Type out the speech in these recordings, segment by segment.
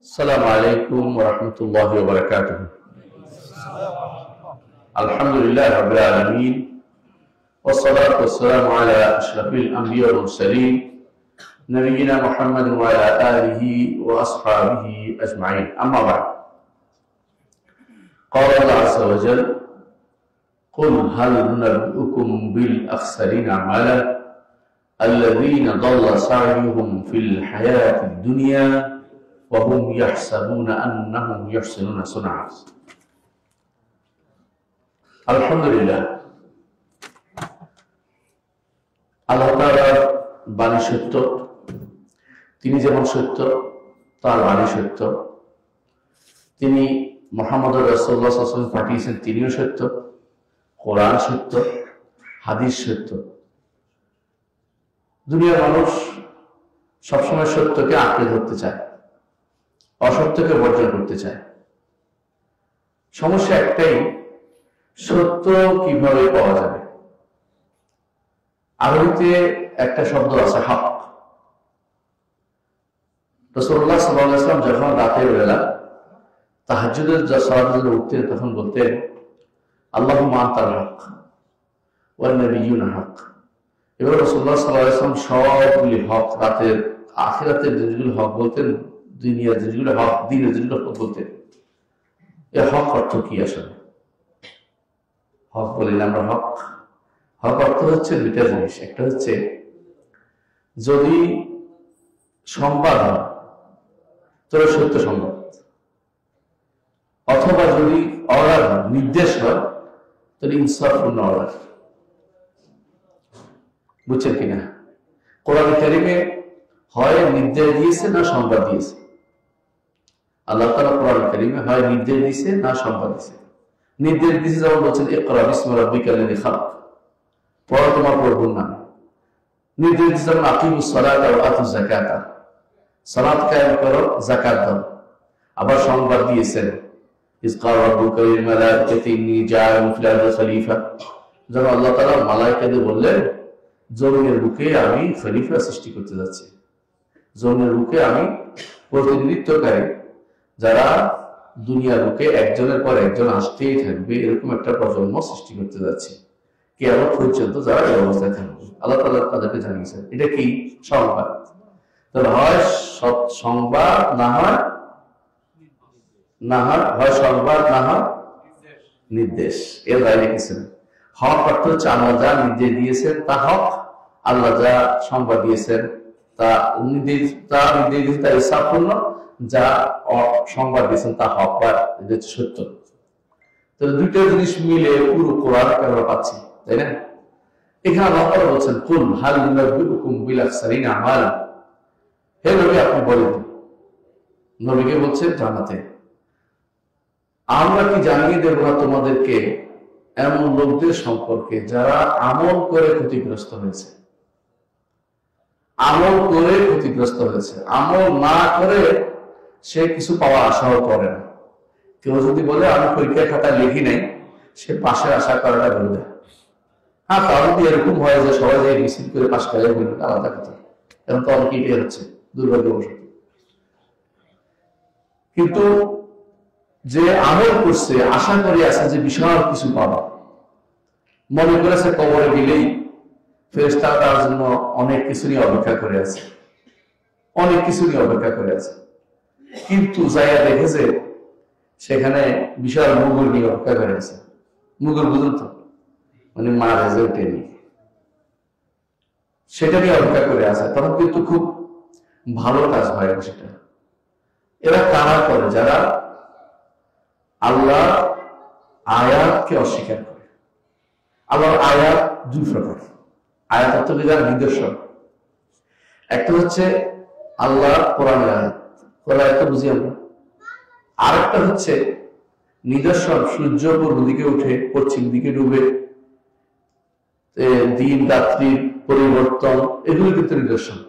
السلام عليكم ورحمة الله وبركاته. الحمد لله رب العالمين والصلاة والسلام على أشرف الأنبياء والمرسلين نبينا محمد وعلى آله وأصحابه أجمعين. أما بعد، قال الله عز وجل: قل هل ننبئكم بالأخسرين أعمالا الذين ضل سعيهم في الحياة الدنيا وهم يحسبون أنهم يحسنون صنعا। আলহামদুলিল্লাহ, আল্লাহ তাআলার বাণী সত্য। তিনি যেমন সত্য, তার বাণী সত্য। তিনি মুহাম্মদ রাসূলুল্লাহ সাল্লাল্লাহু আলাইহি ওয়াসাল্লাম পাঠিয়েছেন, তিনিও সত্য। কোরআন সত্য, হাদিস সত্য। দুনিয়ার মানুষ সবসময় সত্যকে আঁকড়ে ধরতে চায়, অসত্যকে বর্জন করতে চায়। সমস্যা একটাই, সত্য কিভাবে পাওয়া যাবে? আরবিতে একটা শব্দ আছে, হক। রাসূলুল্লাহ সাল্লাল্লাহু আলাইহি ওয়াসাল্লাম যখন রাতের বেলা তাহাজ্জুদের সালাতের জন্য উঠতেন, তখন বলতেন, আল্লাহুম্মা আনতাল হক ওয়ান নাবিয়্যুনা হক। এবার রাসূলুল্লাহ সাল্লাল্লাহু আলাইহি ওয়াসাল্লাম সবগুলি হক, রাতের আখিরাতের জিনিসগুলো হক বলতেন, দুনিয়ার জিনিসগুলো হক, দিনের জিনিসগুলো হক বলতেন। এ হক অর্থ কি আসলে? হক বলিলে আমরা হক অর্থ হচ্ছে দুইটা জিনিস। একটা হচ্ছে যদি সংবাদ হয় তাহলে সত্য সংবাদ, অথবা যদি অর্ডার হয়, নির্দেশ হয়, তাহলে ইনসাফপূর্ণ অর্ডার। বুঝছেন কিনা? কোরআন কারীমে হয় নির্দেশ দিয়েছে না সংবাদ দিয়েছে। আল্লাহ তাআলা কোরআন কারীমে হয় নির্দেশ দিয়েছে না সংবাদ দিয়েছে। নির্দেশ দিয়েছে যেমন বলছেন, ইকরা বিসমি রাব্বিকাল্লাযী খালাক, পড়ো তোমার প্রভুর নামে। নির্দেশ দিয়েছে যেমন আকিমুস সালাতা ওয়া আতুজ যাকাতা, সালাত কায়েম করো, যাকাত দাও। আবার সংবাদ দিয়েছেন, ইয ক্বালা রাব্বুকা লিল মালাইকাতি ইন্নী জাইলুন ফিল আরদি খলিফা, যখন আল্লাহ তাআলা মালায়েকাদের বললেন, জমিনের বুকে আমি খলিফা সৃষ্টি করতে যাচ্ছি, জমিনের বুকে আমি প্রতিনিধিত্বকারী, যারা দুনিয়ার বুকে একজনের পর একজন আসতেই থাকবে, এরকম একটা প্রজন্ম সৃষ্টি করতে যাচ্ছে, কিয়ামত পর্যন্ত যারা এই অবস্থায় থাকবে। আল্লাহ তাআলা তাদেরকে জানিয়েছেন। এটা কি? সংবাদ। তাহলে হয় সংবাদ, না হয় হয় সংবাদ, না হয় নির্দেশ। এর বাইরে কিছু নেই। হক অর্থ হচ্ছে আল্লাহ যা নির্দেশ দিয়েছেন তা হক, আল্লাহ যা সংবাদ দিয়েছেন তা নির্দেশ দিয়েছেন তা ইনসাফপূর্ণ, যা সংবাদ দিয়েছেন তা হক বা সত্য। তাহলে দুইটা জিনিস মিলে পুরো কোরআনকে আমরা পাচ্ছি, তাই না? এখানে আল্লাহ তাআলা বলছেন, কুল হাল নুনাব্বিউকুম বিল আখসারিনা আমালা। হে নবী, আপনি বলেন। নবীকে বলছেন জানাতে, আমরা কি জানিয়ে দেব না তোমাদেরকে এমন লোকদের সম্পর্কে যারা আমল করে ক্ষতিগ্রস্ত হয়েছে? আমল করে ক্ষতিগ্রস্ত হয়েছে, আমল না করে সে কিছু পাওয়ার আশাও করে না। কেউ যদি বলে আমি পরীক্ষার খাতা লিখি নাই, সে পাশে আশা করাটা বলে দেয়। হ্যাঁ, তার যদি এরকম হয় যে সবাই যে মিছিল করে পাশ করে বলবে, আলাদা কথা। এখন তো অনেকেই বের হচ্ছে, দুর্ভাগ্যবশত। কিন্তু যে আমল করছে, আশা করে আছে যে বিশাল কিছু পাবা, মনে করেছে কবরে গেলেই ফেরেশতারা তার জন্য অনেক কিছু নিয়ে অপেক্ষা করে আছে, অনেক কিছু নিয়ে অপেক্ষা করে আছে। কিন্তু যাইয়া দেখেছে সেখানে বিশাল মুগুর নিয়ে অপেক্ষা করে আছে। মুগুর বুঝুন তো, মানে মার হেজে উঠেনি, সেটা নিয়ে অপেক্ষা করে আছে। তখন কিন্তু খুব ভালো কাজ হয় না সেটা। এরা কারা করে? যারা আল্লাহ আয়াতকে অস্বীকার করে। আল্লাহর আয়াত দুই প্রকার। আয়াত অর্থ যার নিদর্শন। একটা হচ্ছে আল্লাহ কোরআনের আয়াত, কোরআন আয়াত বুঝি আমরা। আর একটা হচ্ছে নিদর্শন, সূর্য পূর্ব দিকে উঠে পশ্চিম দিকে ডুবে, দিন রাত্রির পরিবর্তন, এগুলি কিন্তু নিদর্শন।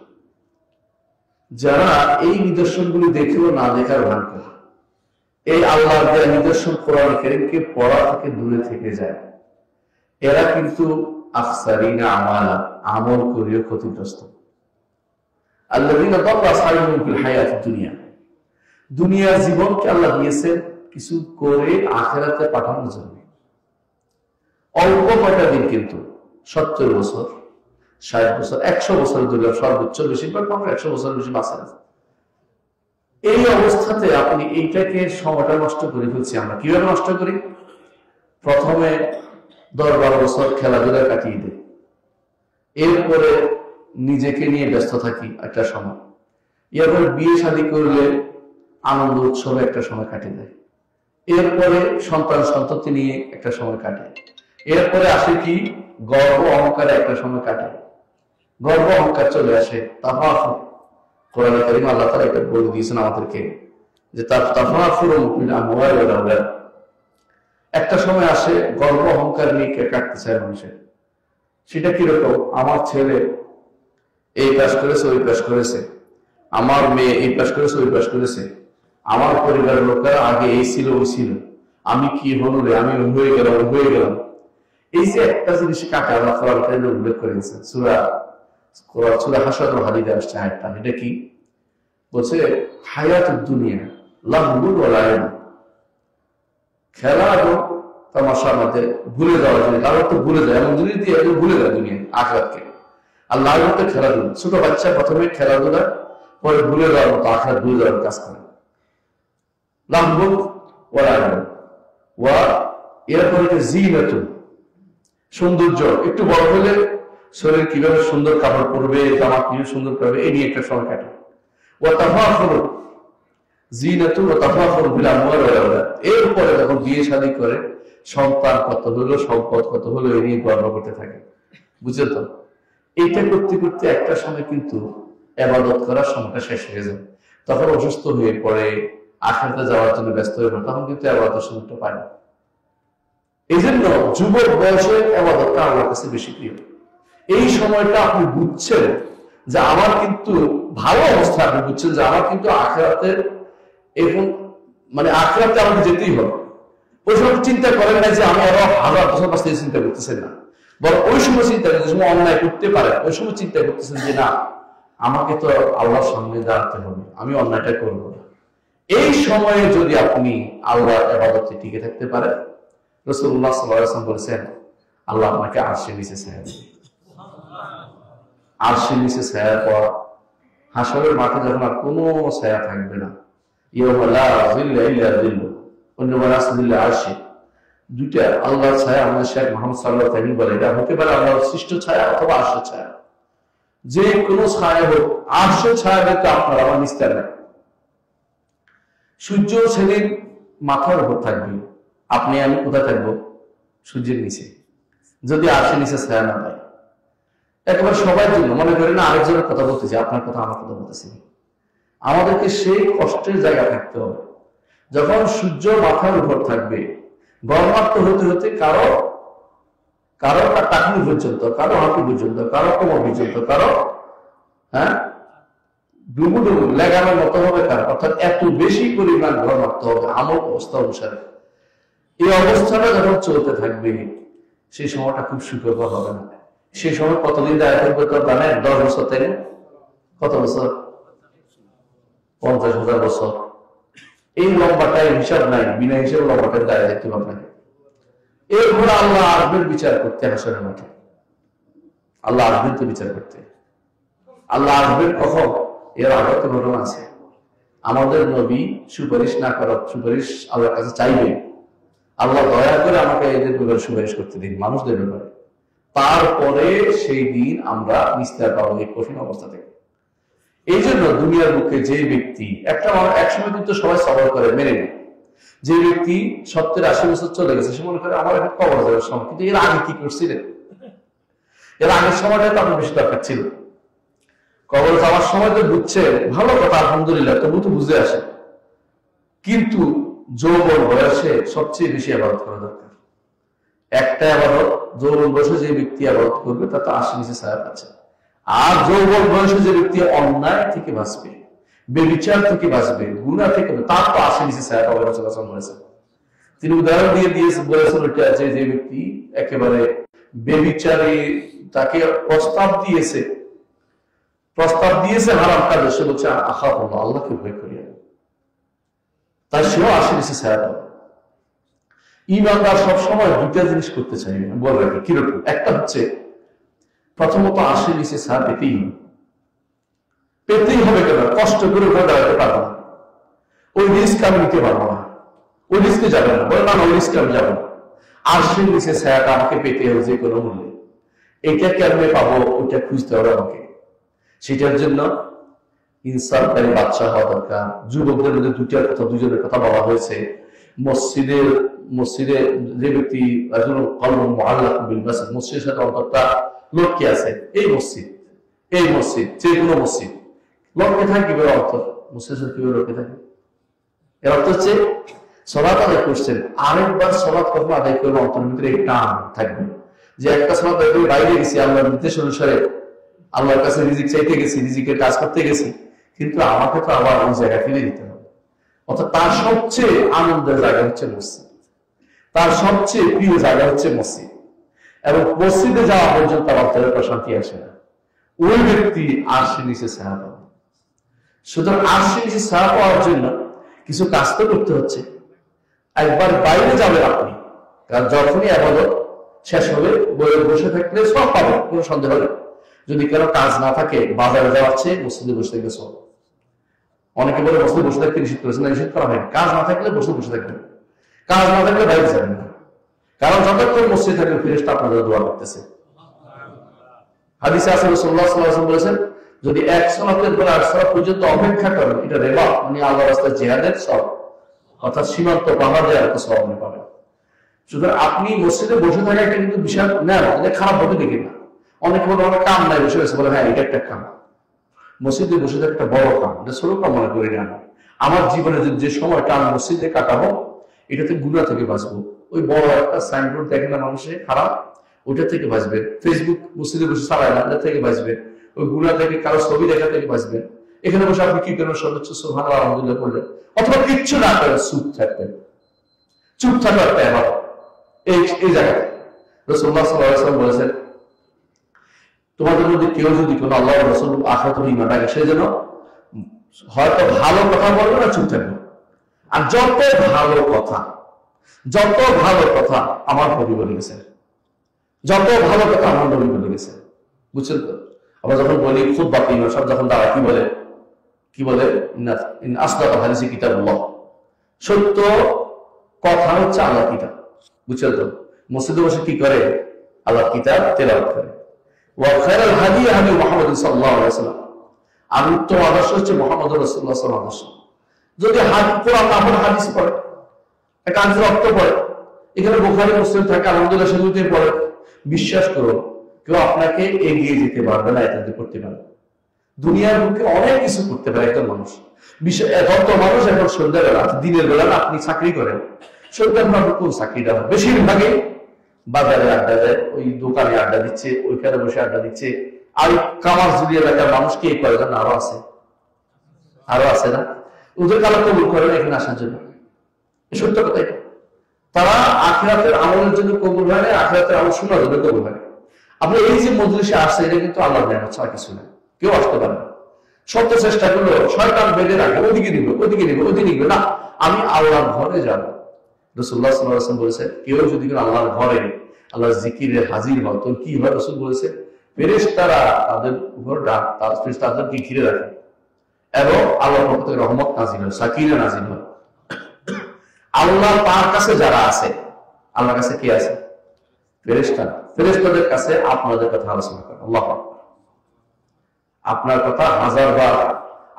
যারা এই নিদর্শনগুলি দেখেও না দেখার ভান করে, এই আল্লাহর দেয়া নিদর্শন কোরআন কারীমকে পড়া থেকে দূরে থেকে যায়, এরা কিন্তু আখসারিনা আমালা, আমল করিও ক্ষতিগ্রস্ত। আল্লাযীনা দাল্লা সাইয়ুহুম ফিল হায়াতিদ দুনিয়া, দুনিয়ার জীবনকে আল্লাহ দিয়েছেন কিছু করে আখেরাতে পাঠানোর জন্য। অল্প কয়টা দিন, কিন্তু 70 বছর, 60 বছর, 100 বছর দুর্লভ, সর্বোচ্চ বেশিরভাগ মানুষ 100 বছর বেশি বাঁচেন। এই অবস্থাতে আপনি এইটাকে সময়টা নষ্ট করে ফেলছি। আমরা কিভাবে নষ্ট করি? প্রথমে 10-12 বছর খেলাধুলা কাটিয়ে দেয়, এরপরে নিজেকে নিয়ে ব্যস্ত থাকি একটা সময়, এরপরে বিয়ে শাদী করলে আনন্দ উৎসবে একটা সময় কাটিয়ে দেয়, এরপরে সন্তান সন্ততি নিয়ে একটা সময় কাটে, এরপরে আসে কি গর্ব অহংকারে একটা সময় কাটে, গর্ব অহংকার চলে আসে। তাফাখুর, কোরআনে কারীমে আল্লাহ তাআলা এটা বলে দিয়েছেন আমাদেরকে যে তাফাখুরু ফিল আমওয়ালি ওয়াল আওলাদ। একটা সময় আসে গর্ব অহংকার নিয়ে কাটতে চায় মানুষের। সেটা কিরকম? আমার ছেলে এই পাস করেছে, ওই পাস করেছে, আমার মেয়ে এই পাস করেছে, ওই পাস করেছে, আমার পরিবারের লোকেরা আগে এই ছিল, ওই ছিল, আমি কি হলো রে, আমি হয়ে গেলাম, হয়ে গেলাম। এই যে একটা জিনিস কাকে আল্লাহ কোরআন কারীমে উল্লেখ করেছে, সূরা হাশরের হাদিসে আসছে আয়াতটা। এটা কি বলছে? হায়াতুদ দুনিয়া লাহবুন ওয়া লাইব, খেলা এবং তামাশার মধ্যে ভুলে যাওয়ার জন্য। কারণ তো ভুলে যায়, এমন জিনিস দিয়ে ভুলে যায় দুনিয়া আখিরাতকে। আর লাইব হচ্ছে খেলাধুলা। ছোট বাচ্চা প্রথমে খেলাধুলা, পরে ভুলে যাওয়ার মতো আখিরাত ভুলে যাওয়ার কাজ করে। লাহবুন ওয়া লাইব ওয়া, এরপরে জিনাতুন, সৌন্দর্য। একটু বড় হলে শরীর কিভাবে সুন্দর কাপড় পরবে, জামা কিভাবে সুন্দর পরবে, এই নিয়ে একটা সময় কাটে। ওয়া তাফাখুরু, জিনাতুন ওয়া তাফাখুরু বিল আমওয়ালি ওয়াল আওলাদ। এরপরে যখন বিয়ে শাদী করে, সন্তান কত হলো, সম্পদ কত হলো, এই নিয়ে গর্ব করতে থাকে। বুঝছো তো? এইটা করতে করতে একটা সময় কিন্তু ইবাদত করার সময়টা শেষ হয়ে যায়। তখন অসুস্থ হয়ে পড়ে, আখিরাতে যাওয়ার জন্য ব্যস্ত হয়ে পড়ে, তখন কিন্তু ইবাদতের সুযোগটা পায় না। এই জন্য যুবক বয়সে ইবাদতটা আল্লাহর কাছে বেশি প্রিয়। এই সময়টা আপনি বুঝছেন যে আমার কিন্তু ভালো অবস্থা, আপনি বুঝছেন যে আমার কিন্তু আখিরাতের এখন মানে আখিরাতে আমাকে যেতেই হবে। ওই সময় চিন্তা করেন না যে আমি আরো 1000 বছর বাঁচতে, চিন্তা করতেছেন না। বরং ওই সময় চিন্তা করেন, যে সময় অন্যায় করতে পারে, ওই সময় চিন্তা করতেছেন যে না, আমাকে তো আল্লাহর সামনে দাঁড়াতে হবে, আমি অন্যায়টা করবো না। এই সময়ে যদি আপনি আল্লাহর ইবাদতে টিকে থাকতে পারেন, রাসূলুল্লাহ সাল্লাল্লাহু আলাইহি ওয়াসাল্লাম বলেছেন আল্লাহ আপনাকে আরশের নিচে ছায়া দেবে। আরশের নিচে ছায়া পাওয়া, হাসরের মাঠে যখন আর কোনো ছায়া থাকবে না, ইয়াউমা লা যিল্লা ইল্লা যিল্লু ওয়া নাসু যিল্লা আরশি, দুইটা আল্লাহর ছায়া। আমাদের শেখ মুহাম্মদ সাল্লাল্লাহু আলাইহি ওয়াসাল্লাম বলে এটা হতে পারে আল্লাহর সৃষ্ট ছায়া অথবা আরশের ছায়া। যে কোনো ছায়া হোক, আরশের ছায়া দেখতে আপনার আমার নিস্তার নাই। সূর্য সেদিন মাথার উপর থাকবে, আপনি আমি কোথায় থাকবো? সূর্যের নিচে, যদি আরশের নিচে ছায়া না পাই। একেবারে সবার জন্য মনে করেন না আরেকজনের কথা বলতেছি, আপনার কথা আমার কথা বলতেছি। আমাদেরকে সেই কষ্টের জায়গা থাকতে হবে যখন সূর্য মাথার উপর থাকবে, গরমাক্ত হতে হতে কারো টাকনি পর্যন্ত, কারো হাঁটু পর্যন্ত, কারো কোমর পর্যন্ত, কারো ডুবু ডুবু লেগানোর মতো হবে কারো, অর্থাৎ এত বেশি পরিমাণ গরমাক্ত হবে আমল অবস্থা অনুসারে। এই অবস্থাটা যখন চলতে থাকবে, সেই সময়টা খুব সুখকর হবে না। সেই সময় কতদিন দাঁড়িয়ে থাকবে তো জানেন? 10 বছর, তাই না? কত বছর? 50,000 বছর। এই লম্বাটাই হিসাব নাই, বিনা হিসাবে লম্বাটাই দাঁড়িয়ে থাকতে পারবে না। এরপরে আল্লাহ আসবেন বিচার করতে হাসরের মাঠে। আল্লাহ আসবেন তো বিচার করতে। আল্লাহ আসবেন কখন? এর আগে তো ঘটনা আছে। আমাদের নবী সুপারিশ না করার সুপারিশ আল্লাহর কাছে চাইবে, আল্লাহ দয়া করে আমাকে এদের ব্যাপারে সুপারিশ করতে দিন, মানুষদের ব্যাপারে। তারপরে সেই দিন আমরা নিস্তার পাবো এই কঠিন অবস্থা থেকে। এই জন্য দুনিয়ার বুকে যে ব্যক্তি একসময় কিন্তু সবাই সবর করে, মেনে নেয়। যে ব্যক্তি 70-80 বছর চলে গেছে, সে মনে করে আমার এখন কবর যাওয়ার সময়, কিন্তু এর আগে কি করছিলেন? এর আগের সময়টা তো আপনার বেশি দরকার ছিল। কবর যাওয়ার সময় তো বুঝছে, ভালো কথা, আলহামদুলিল্লাহ, তবু তো বুঝে আসে। কিন্তু যৌবন বয়সে সবচেয়ে বেশি ইবাদত করা দরকার। একটা ইবাদত যৌবন বয়সে যে ব্যক্তি ইবাদত করবে তা তো আরশের নিচে ছায়া পাচ্ছে। আর যৌবন বয়সে যে ব্যক্তি অন্যায় থেকে বাঁচবে, বেবিচার থেকে বাঁচবে, গুনাহ থেকে, তার তো আরশের নিচে ছায়া পাওয়ার কথা বলেছেন। তিনি উদাহরণ দিয়েছেন, বলেছেন ওইটা যে ব্যক্তি একেবারে বেবিচারী, তাকে প্রস্তাব দিয়েছে হারাম কাজে, সে বলছে আখাফুল্লাহ, আল্লাহকে ভয় করি। তার সেও আশি নিচে ছায়া পাবে। ইমানদার সবসময় দুইটা জিনিস করতে চাই, বলে রাখি কিরকম। একটা হচ্ছে প্রথমত আশি নিচে ছায়া পেতেই হবে। কেন? কষ্ট করে উপরে দাঁড়াতে পারবো না, ওই রিস্ক আমি নিতে পারবো না, ওই রিস্কে যাবে না, বলে না ওই রিস্কে আমি যাবো না। আশির নিচে ছায়াটা আমাকে পেতে হবে যে কোনো মূল্যে। এটা কেমনে পাবো? ওইটা খুঁজতে হবে আমাকে। সেটার জন্য ইনসাফকারী বাচ্চা হওয়া দরকার। যুবকদের মধ্যে দুজনের কথা বলা হয়েছে। মসজিদে যে ব্যক্তি মসজিদের সাথে অন্তরটা লটকে আছে, এই মসজিদ যে কোনো মসজিদ লটকে থাকে কিভাবে? অন্তর মসজিদের সাথে কিভাবে লটকে থাকে? এর অর্থ হচ্ছে সলাৎ আদায় করছেন, আরেকবার সলাৎ কখন আদায় করবে অন্তরের ভিতরে এই টান থাকবে যে একটা সলাৎ আদায় করে বাইরে গেছি আল্লাহর নির্দেশ অনুসারে, আল্লাহর কাছে রিজিক চাইতে গেছি, রিজিকের কাজ করতে গেছি, কিন্তু আমাকে তো আবার ওই জায়গায় ফিরে দিতে হবে। অর্থাৎ তার সবচেয়ে আনন্দের জায়গা হচ্ছে মসজিদ, তার সবচেয়ে প্রিয় জায়গা হচ্ছে মসজিদ। এবং মসজিদে যাওয়া পর্যন্ত অন্তরের প্রশান্তি আসে না, ওই ব্যক্তি আরশের নিচে ছায়া পাবে। সুতরাং আরশের নিচে ছায়া পাওয়ার জন্য কিছু কাজ তো করতে হচ্ছে। একবার বাইরে যাবেন আপনি, কারণ যখনই ইবাদত শেষ হবে বসে থাকলে সব পাবেন, কোনো সন্দেহ নেই। যদি কারো কাজ না থাকে, বাজারে যাওয়াচ্ছে মসজিদে বসে থাকবে সব। অনেকে বলে মসজিদে বসে থাকতে নিষেধ করেছে, না নিষেধ করা হয়। কাজ না থাকলে বসে থাকবেন, কাজ না থাকলে বাইরে যাবেন না, কারণ যতক্ষণ মসজিদে থাকবে ফেরেশতা আপনাদের দোয়া করতেছে। হাদিসে আছে রাসূলুল্লাহ সাল্লাল্লাহু আলাইহি ওয়াসাল্লাম বলেছেন, যদি এক সালাতের পর আর সালাত পর্যন্ত অপেক্ষা করেন, এটা রেবা, মানে আল্লাহর রাস্তায় জিহাদের সওয়াব, অর্থাৎ সীমান্ত পাহাড় দেওয়ার একটা সওয়াব পাবেন। সুতরাং আপনি মসজিদে বসে থাকা একটা কিন্তু বিশাল নেন, এটা খারাপ ভাবে দেখি না। অনেকে বলে আমার কাম নাই, বসে গেছে, বলে হ্যাঁ এটা একটা কাম। মসজিদে বসে থাকা একটা বড় কাম, এটা ছোট কাম মনে করি না। আমার জীবনে যে সময়টা আমি মসজিদে কাটাবো, এটাতে গুনাহ থেকে বাঁচবো। ওই বড় একটা সাইনবোর্ড দেখে না মানুষে খারাপ, ওটা থেকে বাঁচবেন। ফেসবুক মসজিদে বসে চালায় না, ওটা থেকে বাঁচবেন। ওই গুনাহ থেকে কারো ছবি দেখা থেকে বাঁচবেন। এখানে বসে আপনি কি করেন? সর্বোচ্চ সুবহানাল্লাহ আলহামদুলিল্লাহ করলেন, অথবা কিচ্ছু না করেন, চুপ থাকবেন। চুপ থাকা একটা ইবাদত। এই জায়গায় রাসূলুল্লাহ সাল্লাল্লাহু আলাইহি ওয়াসাল্লাম বলেছেন, তোমাদের মধ্যে কেউ যদি কোনো আল্লাহ রাসূল আখিরাতুল ঈমান রাখে, সে যেন হয়তো ভালো কথা বলবে না, চুপ থাকবে। আর যত ভালো কথা আমার নবী বলে গেছেন, যত ভালো কথা আমার নবী বলে গেছেন, বুঝছেন তো? আমরা যখন বলি খুতবা, ইমাম সাহেব যখন দাঁড়ায় কি বলে ইন আসদাকাল হাদিসি কিতাবুল্লাহ, সত্য কথা হচ্ছে আল্লাহর কিতাব, বুঝছেন তো? মসজিদে বসে কি করে? আল্লাহর কিতাব তেলাওয়াত করে। ওয়া খায়রুল হাদী হাদী মুহাম্মদ সাল্লাল্লাহু আলাইহি ওয়াসাল্লাম, আর উত্তম আদর্শ হচ্ছে মুহাম্মদ রাসূলুল্লাহ সাল্লাল্লাহু আলাইহি ওয়াসাল্লাম। যদি কোরআন না পড়ে হাদিস পড়ে, একান্ত রক্ত পড়ে, এখানে বুখারী মুসলিম থাকে, আলহামদুলিল্লাহ সেগুলোতে পড়ে, বিশ্বাস করুন কেউ আপনাকে এগিয়ে যেতে পারবে না, এটা করতে পারবে। দুনিয়ার বুকে অনেক কিছু করতে পারে একজন মানুষ। এখন তো মানুষ এখন সন্ধ্যাবেলা, দিনের বেলা না আপনি চাকরি করেন, সন্ধ্যাবেলা কোন চাকরিটা হয়? বেশিরভাগে বাজারে আড্ডা দেয়, ওই দোকানে আড্ডা দিচ্ছে, ওইখানে বসে আড্ডা দিচ্ছে। আর কামার জুড়ি এলাকার মানুষ কে করে? আরো আছে না? ওদের কালা কবুল করেন এখানে আসার জন্য, সত্য কথা। তারা আখিরাতের আমলের জন্য কবুল হয় না, আখিরাতের আমল শোনার জন্য কবুল হয়। আপনি এই যে মজলিসে আসছে, এটা কিন্তু আল্লাহর নিয়ামত ছাড়া কিছু না, কেউ আসতে পারে না। সত্য চেষ্টা করলো, শয়তান বেঁধে রাখে, ওদিকে নিবে না, আমি আল্লাহর ঘরে যাব। রাসূলুল্লাহ সাল্লাল্লাহু আলাইহি ওয়াসাল্লাম বলেছেন, কেউ যদি আল্লাহর ঘরে আল্লাহর জিকিরে হাজির হয়, তখন কি হয়? রাসূল বলেছেন, ফেরেশতারা তাদের উপর তাদেরকে ঘিরে রাখে এবং আল্লাহর পক্ষ থেকে রহমত নাযিল হয়, সাকিনা নাযিল হয়। আল্লাহ তার কাছে যারা আছে, আল্লাহর কাছে কি আছে? ফেরেশতারা। ফেরেশতাদের কাছে আপনাদের কথা আলোচনা করেন। আল্লাহু আকবার। আপনার কথা 1000 বার,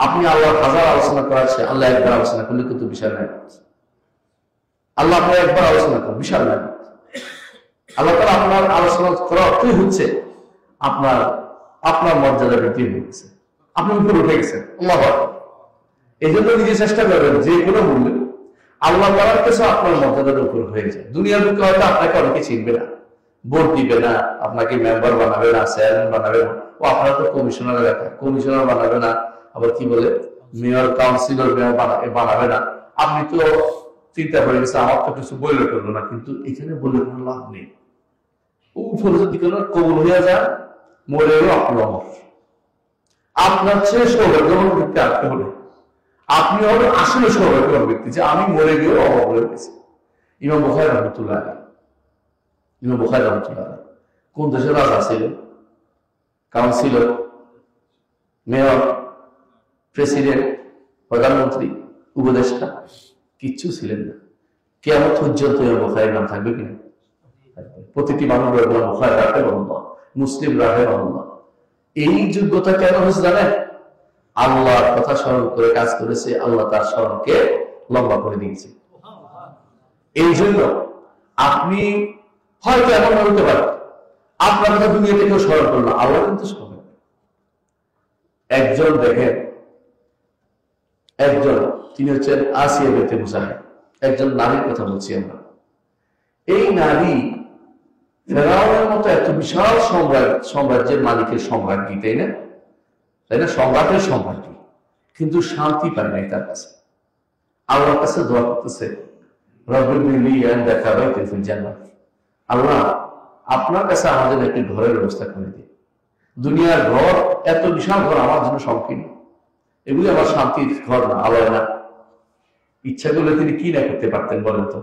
আপনি আল্লাহর 1000 আলোচনা করার চেয়ে আল্লাহ একবার আলোচনা করলে কিন্তু বিশাল নাই। আল্লাহ আপনার একবার আলোচনা করেন, বিশাল নাই। আল্লাহ তাআলা আপনার আলোচনা করা অর্থই হচ্ছে আপনার মর্যাদা বৃদ্ধি হয়ে গেছে, আপনি উপরে উঠে গেছেন। আল্লাহু আকবার। এই জন্য নিজে চেষ্টা করবেন যে কোনো মূল্যে আল্লাহ তাআলার কাছে আপনার মর্যাদার উপর হয়ে যায়। দুনিয়ার বুকে হয়তো আপনাকে অনেকে চিনবে না, ভোট দিবে না, আপনাকে মেম্বার বানাবে না, চেয়ারম্যান বানাবে না, ও আপনার তো কমিশনার বানাবে না, আবার কি বলে মেয়র, কাউন্সিলর বানাবে না। আপনি তো চিন্তা করে গেছে, আমার তো কিছু বললে করলো না, কিন্তু এখানে বলে কোনো লাভ নেই। উপরে যদি কোনো কবুল হইয়া যায়, মরেও আপনি অমর। আপনার চেয়ে সৌভাগ্যবান ব্যক্তি আটকে হলে আপনি হবেন আসলে সৌভাগ্যবান ব্যক্তি যে আমি মরে গিয়েও অভাব হয়ে গেছি। ইমাম বুখারী রাহমাতুল্লাহ আলাইহি, ইমাম বুখারী রাহমাতুল্লাহ আলাইহি কোন দেশের রাজা ছিল? কাউন্সিলর, মেয়র, প্রেসিডেন্ট, প্রধানমন্ত্রী, উপদেষ্টা কিচ্ছু ছিলেন না। কিয়ামত পর্যন্ত ইমাম বুখারীর নাম থাকবে কিনা? প্রতিটি মানুষ ইমাম বুখারী রাহিমাহুল্লাহ, মুসলিম রাহিমাহুল্লাহ। এই যোগ্যতা কেন হয়েছে জানেন? আল্লাহর কথা স্মরণ করে কাজ করেছে, আল্লাহ তার স্মরণকে লম্বা করে দিয়েছে। এই জন্য আপনি হয়তো এমন হতে পারেন আপনার কথা দুনিয়াতে কেউ স্মরণ করলো, আল্লাহ কিন্তু স্মরণ। একজন দেখেন, একজন তিনি হচ্ছেন আসিয়া বিনতে মুজাহিদ, একজন নারীর কথা বলছি আমরা। এই নারী ফেরাউনের মতো এত বিশাল সাম্রাজ্যের মালিকের সম্রাজ্ঞী, তাই না? তাই না? সম্রাটের সম্রাজ্ঞী, কিন্তু শান্তি পায় নাই তার কাছে। আল্লাহর কাছে দোয়া করতেছে, আল্লাহ আপনার কাছে আমাদের একটি ঘরের ব্যবস্থা করে দিন। দুনিয়ার ঘর এত বিশাল ঘর আমার জন্য সংকীর্ণ, এগুলি আমার শান্তির ঘর না, আল্লাহ না। ইচ্ছা করলে তিনি কি না করতে পারতেন বলেন তো?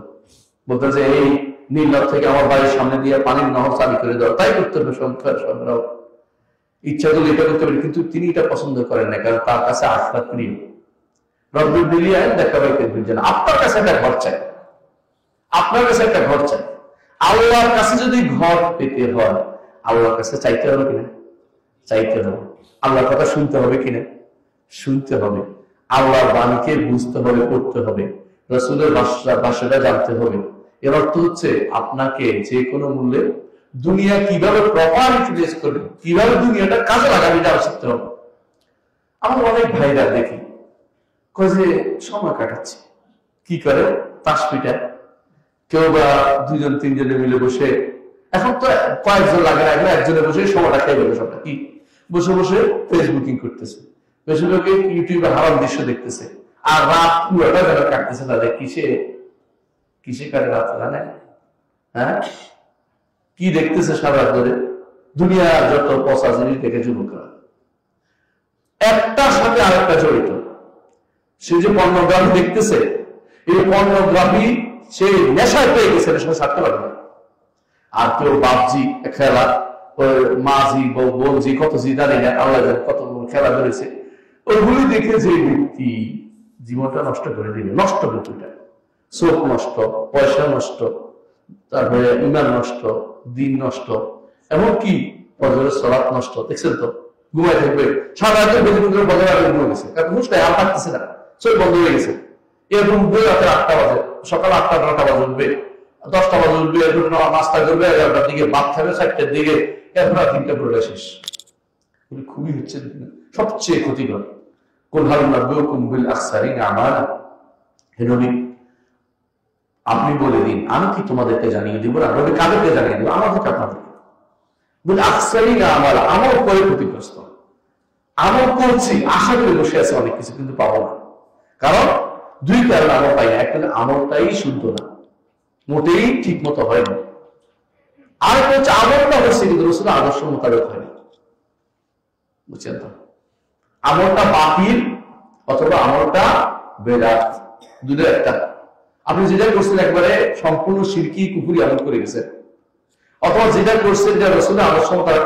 বলতেন যে এই নীলনদ থেকে আমার বাড়ির সামনে দিয়ে পানির নহর চালু করে দেওয়া, তাই করতে হবে সংগ্রহ। ইচ্ছা করলে এটা করতে পারি, কিন্তু তিনি এটা পছন্দ করেন না, কারণ তার কাছে আখরাত প্রিয়। রব্বুল বিলিয়ান দেখা পাইতে বুঝছেন, আপনার কাছে একটা ঘর চাই, আপনার কাছে একটা ঘর চাই। আল্লাহর কাছে যদি ঘর পেতে হয়, আল্লাহর কাছে চাইতে হবে কিনা? চাইতে হবে। আল্লাহর কথা শুনতে হবে কিনা? শুনতে হবে। আল্লাহর বাণীকে বুঝতে হবে, পড়তে হবে, রাসূলের ভাষাটা জানতে হবে। এর অর্থ হচ্ছে আপনাকে যে কোনো মূল্যে দুনিয়া কিভাবে প্রপার ইউটিলাইজ করবে, কিভাবে দুনিয়াটা কাজে লাগাবে, এটা শিখতে হবে। আমার অনেক ভাইরা দেখি কয় যে সময় কাটাচ্ছে, কি করে? তাস পিটায়, কেউ বা দুজন তিনজনে মিলে বসে, এখন তো কয়েকজন লাগে না, এখন একজনে বসে সময়টা খেয়ে গেল সবটা, কি বসে বসে ফেসবুকিং করতেছে, ফেসবুকে ইউটিউবে হারাম দৃশ্য দেখতেছে, আর রাত পুরোটা যারা কাটতেছে তাদের কিসে কাটে রাত জানে? হ্যাঁ, কি দেখতেছে সারা ধরে? দুনিয়ার যত পচা জিনিস দেখে যুবকরা একটার সাথে আরেকটা জড়িত। সে যে পর্নোগ্রাফি দেখতেছে, এই পর্নোগ্রাফি সে নেশায় পেয়ে গেছে, নেশায় ছাড়তে পারবে না। আর কেউ বাপজি খেলা, মাঝি বোনজি কত জি জানি না, আল্লাহ কত খেলা ধরেছে, ওইগুলি দেখে যে ব্যক্তি জীবনটা নষ্ট করে দিবে, নষ্ট ব্যক্তিটা, চোখ নষ্ট, পয়সা নষ্ট, তারপরে ইমান নষ্ট, দিন নষ্ট, এমনকি ফজরের সালাত নষ্ট। দেখছেন তো, ঘুমাই থাকবে সারা রাত, বদল আগে ঘুমে গেছে, কারণ মুশকিল আর থাকতেছে না, চোখ বন্ধ হয়ে গেছে। এরকম রাতে 8টা বাজে, সকাল 8টা 9টা বাজে উঠবে, 10টা বাজে উঠবে, এরপর নাস্তা করবে, 11টার দিকে ভাত খাবে, 4টার দিকে, এরপর 3টা পুরোটা শেষ। খুবই হচ্ছে সবচেয়ে ক্ষতিকর। কুল হাল নাবিউকুম বিল আখসারিনা আমালা, হে নবী আপনি বলে দিন, আমি কি তোমাদেরকে জানিয়ে দিব? না, নবী কাদেরকে জানিয়ে দিব? আমাদেরকে, আপনাদেরকে। বিল আখসারিনা আমালা, আমল করে ক্ষতিগ্রস্ত। আমল করছি, আশা করে বসে আছে অনেক কিছু, কিন্তু পাবো না। কারণ দুই কারণে আমল পাই না। একটা আমলটাই শুদ্ধ না, মোটেই ঠিক মতো হয় না। আর হচ্ছে আমলটা হচ্ছে কিন্তু রাসূলের আদর্শ মোতাবেক হয় না, বুঝছেন তো? আমলটা বাতিল অথবা আমলটা বেদাত, দুটো একটা। আপনি যেটা করছেন একবারে সম্পূর্ণ শিরকি কুফরি আমল করে গেছেন, অথবা যেটা করছেন যে রাসূলের আদর্শ মোতাবেক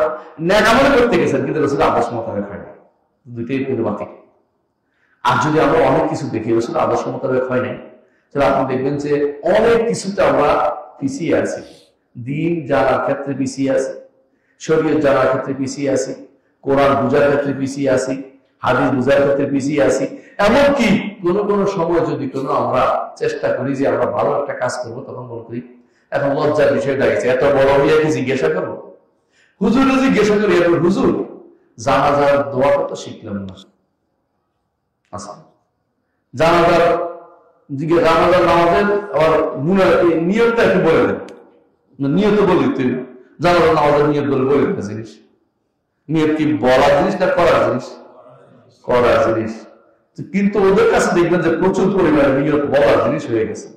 নেক আমল করতে গেছেন, কিন্তু রাসূলের আদর্শ মোতাবেক হয় না, দুইটাই কিন্তু বাতিল। আর যদি আমরা অনেক কিছু দেখি রাসূলের আদর্শ মোতাবেক হয় না, তাহলে আপনি দেখবেন যে অনেক কিছুতে আমরা পিছিয়ে আছি। দিন জানার ক্ষেত্রে পিছিয়ে আছি, শরীয়ত জানার ক্ষেত্রে পিছিয়ে আছি, কোরআন বুঝার ক্ষেত্রে পিছিয়ে আছি, হাদিস বুঝার ক্ষেত্রে পিছিয়ে আছি। এমনকি কোনো সময় যদি আমরা চেষ্টা করি যে আমরা ভালো একটা কাজ করবো, তখন মনে করি এখন লজ্জার বিষয় দাঁড়িয়েছে, এত বড় হইয়া কি জিজ্ঞাসা করবো? হুজুরে জিজ্ঞাসা করি, এখন হুজুর জানাজার দোয়াটা তো শিখলাম না। আচ্ছা, জানাজার নামাজের আবার নিয়তটা একটু বলে দেন, নিয়ত বলি, তুই জানাজার নামাজের নিয়ত বলে একটা জিনিস। নিয়ত কি বলার জিনিস না করার জিনিস? করার জিনিস। কিন্তু ওদের কাছে দেখবেন যে প্রচুর পরিমাণে নিয়ত বলার জিনিস হয়ে গেছে।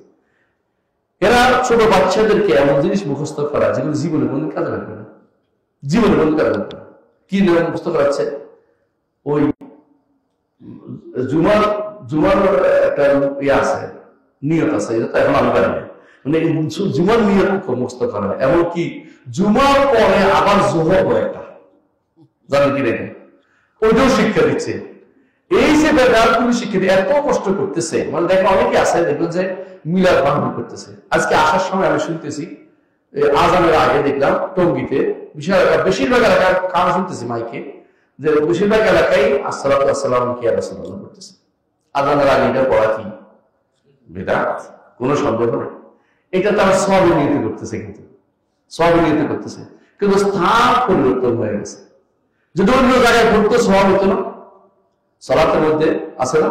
এরা ছোট বাচ্চাদেরকে এমন জিনিস মুখস্থ করা যেগুলো জীবনে কোনদিন কাজে লাগবে না, জীবনে কোনদিন কাজে লাগবে না। কি নিয়ম মুখস্থ করাচ্ছে? ওই জুমার জুমার একটা ইয়ে আছে, নিয়ত আছে, এটা তো এখন আমি পারি না। মানে জুমার নিয়ত মুক্ত করা, এমনকি জুমার পরে আবার জোহর হয় একটা, জানেন কি দেখেন, ওইটাও শিক্ষা দিচ্ছে। এই যে ব্যাপারগুলি শিক্ষা দিয়ে এত কষ্ট করতেছে, মানে দেখেন অনেকে আছে দেখবেন যে মিলাদ মাহফিল করতেছে। আজকে আসার সময় আমি শুনতেছি, আজানের আগে দেখলাম টঙ্গীতে বেশিরভাগ এলাকার কারণ শুনতেছি মাইকে, যে বেশিরভাগ এলাকায় আসসালাতু আসসালামু আলাইকা ইয়া রাসূলুল্লাহ করতেছে। আজানের আগে এটা পড়া কি বিদআত, কোনো সন্দেহ নেই। এটা তারা সওয়াবের নিয়তে করতেছে, কিন্তু সওয়াবের নিয়তে করতেছে, কিন্তু স্থান পরিবর্তন হয়ে গেছে। যদি অন্য জায়গায় ঘুরতো সওয়াব হতো না। সালাতের মধ্যে আছে না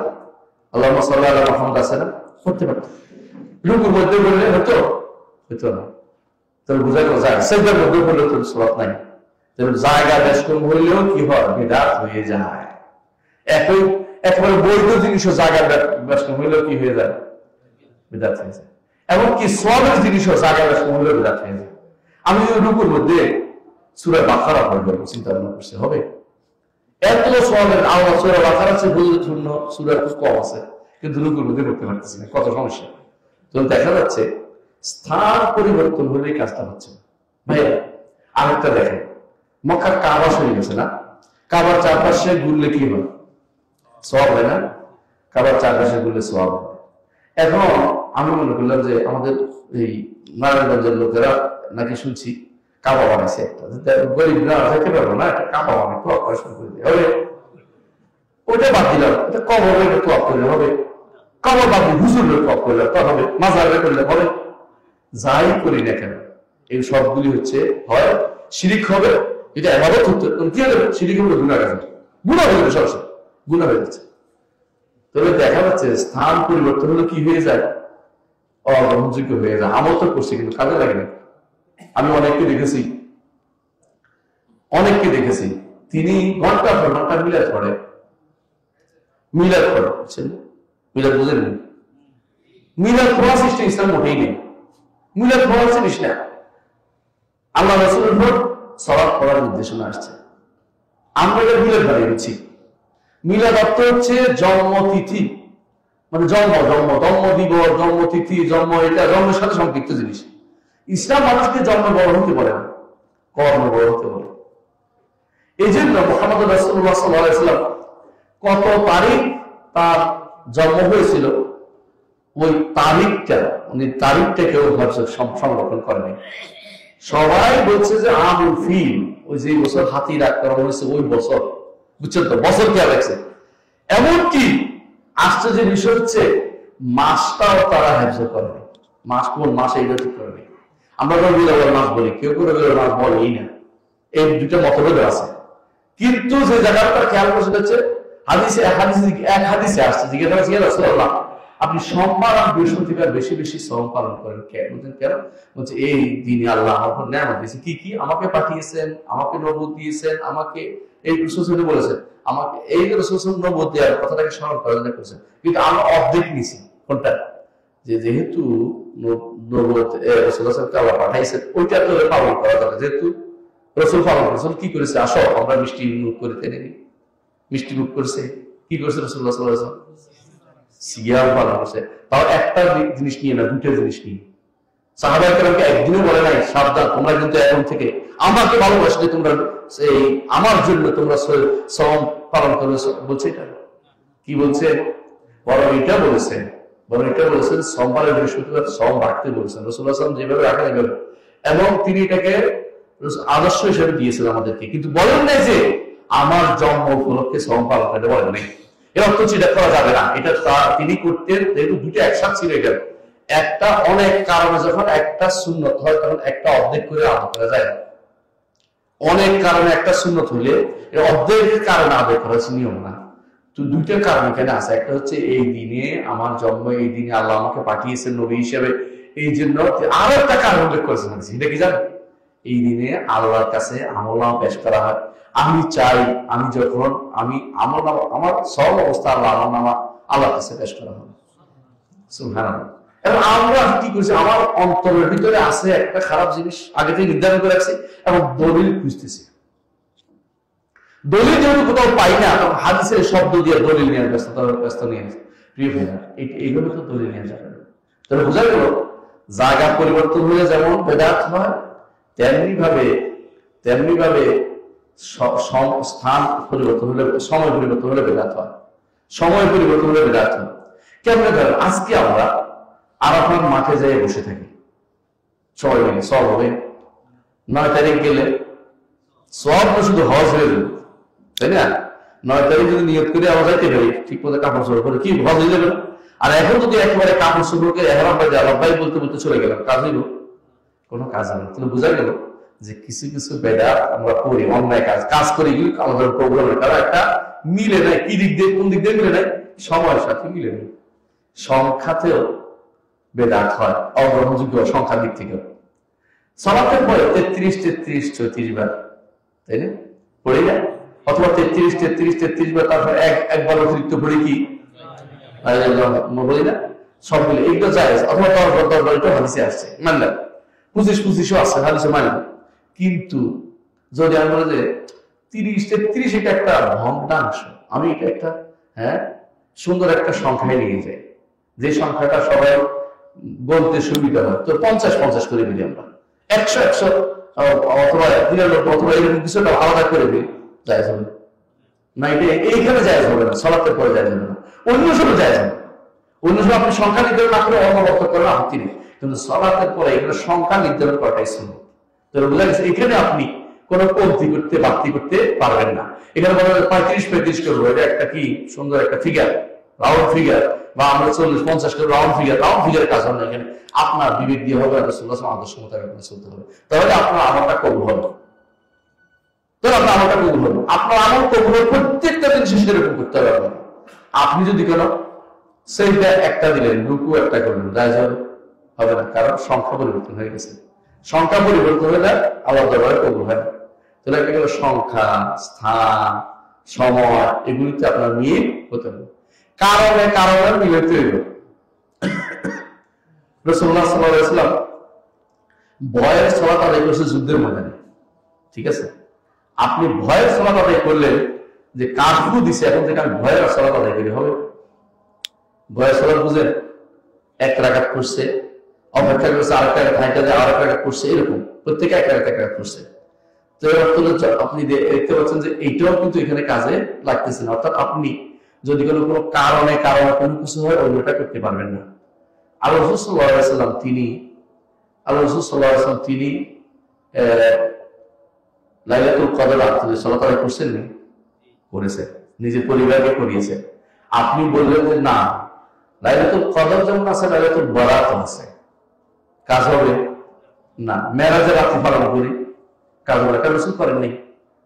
আল্লাহুম্মা সাল্লি আলা মুহাম্মাদ, আছে না, করতে পারতো। রুকুর মধ্যে বললে হতো, হতো না। তাহলে বোঝা যায় সেজদার মধ্যে বললে তো সালাত নাই। তাহলে জায়গা বেশ কম হইলেও কি হয়, বিদআত হয়ে যায়। একই একেবারে বৈধ জিনিসও জায়গা বেশ কম হইলেও কি হয়ে যায়, বিদআত হয়ে যায়। এমনকি সওয়াবের জিনিসও জায়গা বেশ কম হইলেও বিদআত হয়ে যায়। আমি যদি রুকুর মধ্যে সূরা বাকারা পড়ব, চিন্তা ভাবনা করছে হবে এত সওয়াবের আওয়াজ, সূরা বাকারা আছে বললেন সূরা খুব কম আছে, কিন্তু রুকুর মধ্যে করতে পারতেছি না, কত সমস্যা। তো দেখা যাচ্ছে স্থান পরিবর্তন হলে কাজটা হচ্ছে না। ভাইয়া আরেকটা দেখেন, মক্কার কাবা শরীফ গেছে না, কাবার চারপাশে ঘুরলে কি হয়, সওয়াব হয় না? কাবার চারপাশে ঘুরলে সওয়াব হয়। এখন আমি মনে করলাম যে আমাদের এই নারায়ণগঞ্জের লোকেরা নাকি শুনছি কাবা বানাইছে একটা, গরিব না যেতে পারবো না, একটা কাবা বানাই তো অপারেশন করে দিয়ে হবে, ওইটা বাদ দিলাম, এটা কম হবে, এটা তো করলে হবে, কবর বাদ দিয়ে হুজুরের তো করলে তো হবে, মাজারে করলে হবে। যাই করি না কেন এই সবগুলি হচ্ছে হয় শিরিক হবে, এটা ইবাদত হতে কি হবে, শিরিক হবে, গুনাহ হবে, গুনাহ হয়ে যাবে, সরাসরি গুনাহ হয়ে যাচ্ছে। তবে দেখা যাচ্ছে স্থান পরিবর্তন হলে কি হয়ে যায়, অগ্রহণযোগ্য হয়ে যায়। আমল তো করছে কিন্তু কাজে লাগে না। আমি অনেককে দেখেছি তিনি ঘন্টার পর ঘন্টা মিলাদ পড়ে, বুঝছেন, মিলাদ বুঝেন, মিলাদ পড়া সিস্টেম ইসলাম মোটেই নেই। মিলাদ পড়ার জিনিস না, আল্লাহ রাসূলের উপর সালাত পড়ার নির্দেশনা আসছে, আমরা এটা মিলাদ বানিয়ে দিচ্ছি। মিলাদ অর্থ হচ্ছে জন্মতিথি, মানে জন্ম দিবস, জন্মতিথি, এটা জন্মের সাথে সম্পৃক্ত জিনিস। ইসলাম মানুষকে জন্ম বড় হতে পারে না, কর্ম বড় হতে পারে। এই জন্য মুহাম্মদ রাসূলুল্লাহ সাল্লাল্লাহু আলাইহি ওয়াসাল্লাম কত তারিখ তার জন্ম হয়েছিল, ওই তারিখটা কেউ সংরক্ষণ করেনি। সবাই বলছে যে আমুল ফিল, ওই যে বছর হাতির আক্রমণ হয়েছে ওই বছর, বুঝছেন তো, বছর কে রাখছে। এমনকি আশ্চর্যের বিষয় হচ্ছে মাসটাও তারা হেফজ করেনি, মাস কোন মাস এইটা ঠিক করেনি। আমরা রবিউল আউয়াল মাস বলি, কেউ রবিউল মাস বলেই না, এই দুটো মতভেদ আছে। কিন্তু যে জায়গাটা খেয়াল করছে হচ্ছে এক হাদিসে আসছে, জিজ্ঞাসা করছে ইয়া রাসূলুল্লাহ আপনি সোমবার আর বৃহস্পতিবার বেশি বেশি শ্রম পালন করেন কেন? বলছে এই দিনে আল্লাহ আমার নেয়ামত দিয়েছে, কি আমাকে পাঠিয়েছেন, আমাকে নবুয়ত দিয়েছেন, আমাকে এই রাসূল বলেছেন, আমাকে এই রাসূল নবুয়ত দেওয়ার কথাটাকে স্মরণ করার জন্য করেছেন। কিন্তু আমরা অর্ধেক নিছি কোনটা, যেহেতু নবুয়ত রাসূলকে আল্লাহ পাঠাইছেন ওইটা তো পালন করা যাবে। যেহেতু রাসূল পালন করেছেন, কি করেছে, আসো আমরা মিষ্টি মুখ করে টেনে নিই। মিষ্টি মুখ করেছে, কি করেছে রাসূলুল্লাহ সাল্লাল্লাহু আলাইহি ওয়াসাল্লাম, সিয়াম পালন করছে। তাও একটা জিনিস নিয়ে না, দুটো জিনিস নিয়ে। সাহাবায়ে কেরামকে একদিনও বলে নাই সাবধান তোমরা কিন্তু এখন থেকে আমাকে ভালোবাসলে তোমরা এই আমার জন্য তোমরা শ্রম পালন করবে, বলছে এটা কি বলছে, বরং এটা বলেছেন সোমবারে বৃহস্পতিবার শ্রম রাখতে বলেছেন রাসূলুল্লাহ সাল্লাল্লাহু আলাইহি ওয়াসাল্লাম, যেভাবে রাখা যাবে, এবং তিনি এটাকে আদর্শ হিসেবে দিয়েছেন আমাদেরকে। কিন্তু বলেন নাই যে আমার জন্ম উপলক্ষে শ্রম পালন করতে, বলেন নাই। এর অর্থ চিন্তা করা যাবে না, এটা তিনি করতেন, যেহেতু দুটো একসাথে ছিল। এটা একটা অনেক কারণে যখন একটা সুন্নত হয় তখন একটা অর্ধেক করে আদায় করা যায় না। অনেক কারণে একটা সুন্নত হইলে অর্ধেকের কারণে আদায় করা নিয়ম না। তো দুইটা কারণ এখানে আছে, একটা হচ্ছে এই দিনে আমার জন্ম, এই দিনে আল্লাহ আমাকে পাঠিয়েছেন নবী হিসেবে, এই জন্য আরো একটা কারণ উল্লেখ করেছেন। এটা কি জানেন, এই দিনে আল্লাহর কাছে আমলনামা পেশ করা হয়। আমি চাই আমি যখন আমলনামা আমার সব অবস্থা আমলনামা আল্লাহর কাছে পেশ করা হবে, সুবহানাল্লাহ। এবং আমরা কি করছি, আমার অন্তরের ভিতরে আছে একটা খারাপ জিনিস আগে থেকে নির্ধারণ করে রাখছি, এবং দলিল খুঁজতেছি। দলিল যেহেতু কোথাও পাই না, তখন হাদিসের শব্দ দিয়ে দলিল নিয়ে ব্যস্ত নিয়ে প্রিয় ভাইরা, এইভাবে তো ধরে নিয়ে যাবে না। তাহলে বোঝা গেল জায়গা পরিবর্তন হলে যেমন বেদাত হয়, তেমনি ভাবে স্থান পরিবর্তন হলে, সময় পরিবর্তন হলে বেদাত হয়, সময় পরিবর্তন হলে বেদাত হয়। কেমনে ধরেন আজকে আমরা আরাফাত মাঠে যেয়ে বসে থাকি, সবাই মিলে সব হবে, 9 তারিখ গেলে সব শুধু হজ হয়ে যাবে, তাই না? 9 তারিখ যদি নিয়ত করে আবার যাইতে পারি ঠিক মতো কাপড় চোপড় করে, কি হজ হয়ে যাবে? আর এখন যদি একেবারে কাপড় চোপড়কে এহরাম বাজে আল্লাহ বলতে বলতে চলে গেলাম, কাজ হইল? কোনো কাজ হবে না। তাহলে বোঝা গেল যে কিছু কিছু বেদাত আমরা করি, অন্যায় কাজ করি, আমাদের প্রোগ্রামের কারণ একটা মিলে নাই, কি দিক দিয়ে কোন দিক দিয়ে মিলে নাই, সময়ের সাথে মিলে নেই। সংখ্যাতেও বেদাত হয়, অগ্রহণযোগ্য সংখ্যার দিক থেকে। সালাতের পরে 33, 33 বার, তাই না? পড়ি না? অথবা 33 বার, তারপর একবার অতিরিক্ত পড়ি কি বলি না, সবগুলো এগুলো জায়েজ। অথবা 10 বার, এটা হাদিসে আসছে, মানলাম। 25 আছে হাদিসে, মানলাম। কিন্তু যদি আমি বলি যে 30, এটা একটা ভগ্নাংশ, আমি এটা একটা সুন্দর একটা সংখ্যায় নিয়ে যাই, যে সংখ্যাটা সবাই বলতে সুবিধা হয়, তো 50 করে দিই আমরা, 100 অথবা 99 অথবা এরকম কিছুটা আলাদা করে দিই, জায়েজ হবে না? এটা এইখানে জায়েজ হবে না, সালাতের পরে জায়েজ হবে না, অন্য সময় জায়েজ হবে। অন্য সময় আপনি সংখ্যা নির্ধারণ না করে অনবরত করেন, আপত্তি নেই, কিন্তু সালাতের পরে এগুলো সংখ্যা নির্ধারণ করাটাই সুন্নাত। তাহলে বোঝা গেছে এখানে আপনি কোন কমতি করতে বাড়তি করতে পারবেন না। এখানে বলা যায় 35 করবো, এটা একটা কি সুন্দর একটা ফিগার, রাউন্ড ফিগার, বা আমরা 40-50 করবো, রাউন্ড ফিগারের কাজ হবে না। এখানে আপনার বিবেক দিয়ে হবে, রাসূলুল্লাহ সাল্লাল্লাহু আলাইহি ওয়াসাল্লাম আদর্শ মোতাবেক চলতে হবে, তাহলে আপনার আমলটা কবুল হবে। আপনার আমল কবুল হবে, প্রত্যেকটা দিন শেষে এরকম করতে হবে আপনাকে। আপনি যদি কেন সেইটা একটা দিলেন, রুকু একটা করলেন, জায়েজ হবে না, কারণ সংখ্যা পরিবর্তন হয়ে গেছে। সংখ্যা পরিবর্তন হলে আল্লাহ দরবারে কবুল হয় না। তাহলে এগুলো সংখ্যা, স্থান, সময়, এগুলিতে আপনার মিল হতে হবে, কারণে মিলতে হইল। রাসূলুল্লাহ সাল্লাল্লাহু আলাইহি ওয়াসাল্লাম ভয়ের সালাত আদায় করছে যুদ্ধের ময়দানে, ঠিক আছে? আপনি ভয়ের সালাত আদায় করলেন, যে কারফিউ দিছে, এখন থেকে আমি ভয়ের সালাত আদায় করি, হবে? ভয়ের সালাত বুঝেন, 1 রাকাত করছে, অপেক্ষা করছে, আরেকটা হাইটা দিয়ে আরেক রাকাত করছে, এরকম প্রত্যেকে 1 রাকাত করছে। তো আপনি দেখতে পাচ্ছেন যে এইটাও কিন্তু এখানে কাজে লাগতেছে না। অর্থাৎ আপনি যদি কোনো কারণে কোনো কিছু হয়, অন্যটা করতে পারবেন না। আল্লাহ রাসূল সাল্লাল্লাহু আলাইহি ওয়াসাল্লাম তিনি লাইলাতুল কদর রাতে সালাত আদায় করছেন, করেছেন, নিজের পরিবারকে করিয়েছেন। আপনি বললেন যে না, লাইলাতুল কদর যেমন আছে, লাইলাতুল বরাত আছে, কাজ হবে না। মেরাজের রাতে পালন করি, কাজ হবে, কারণ রাসূল করেননি।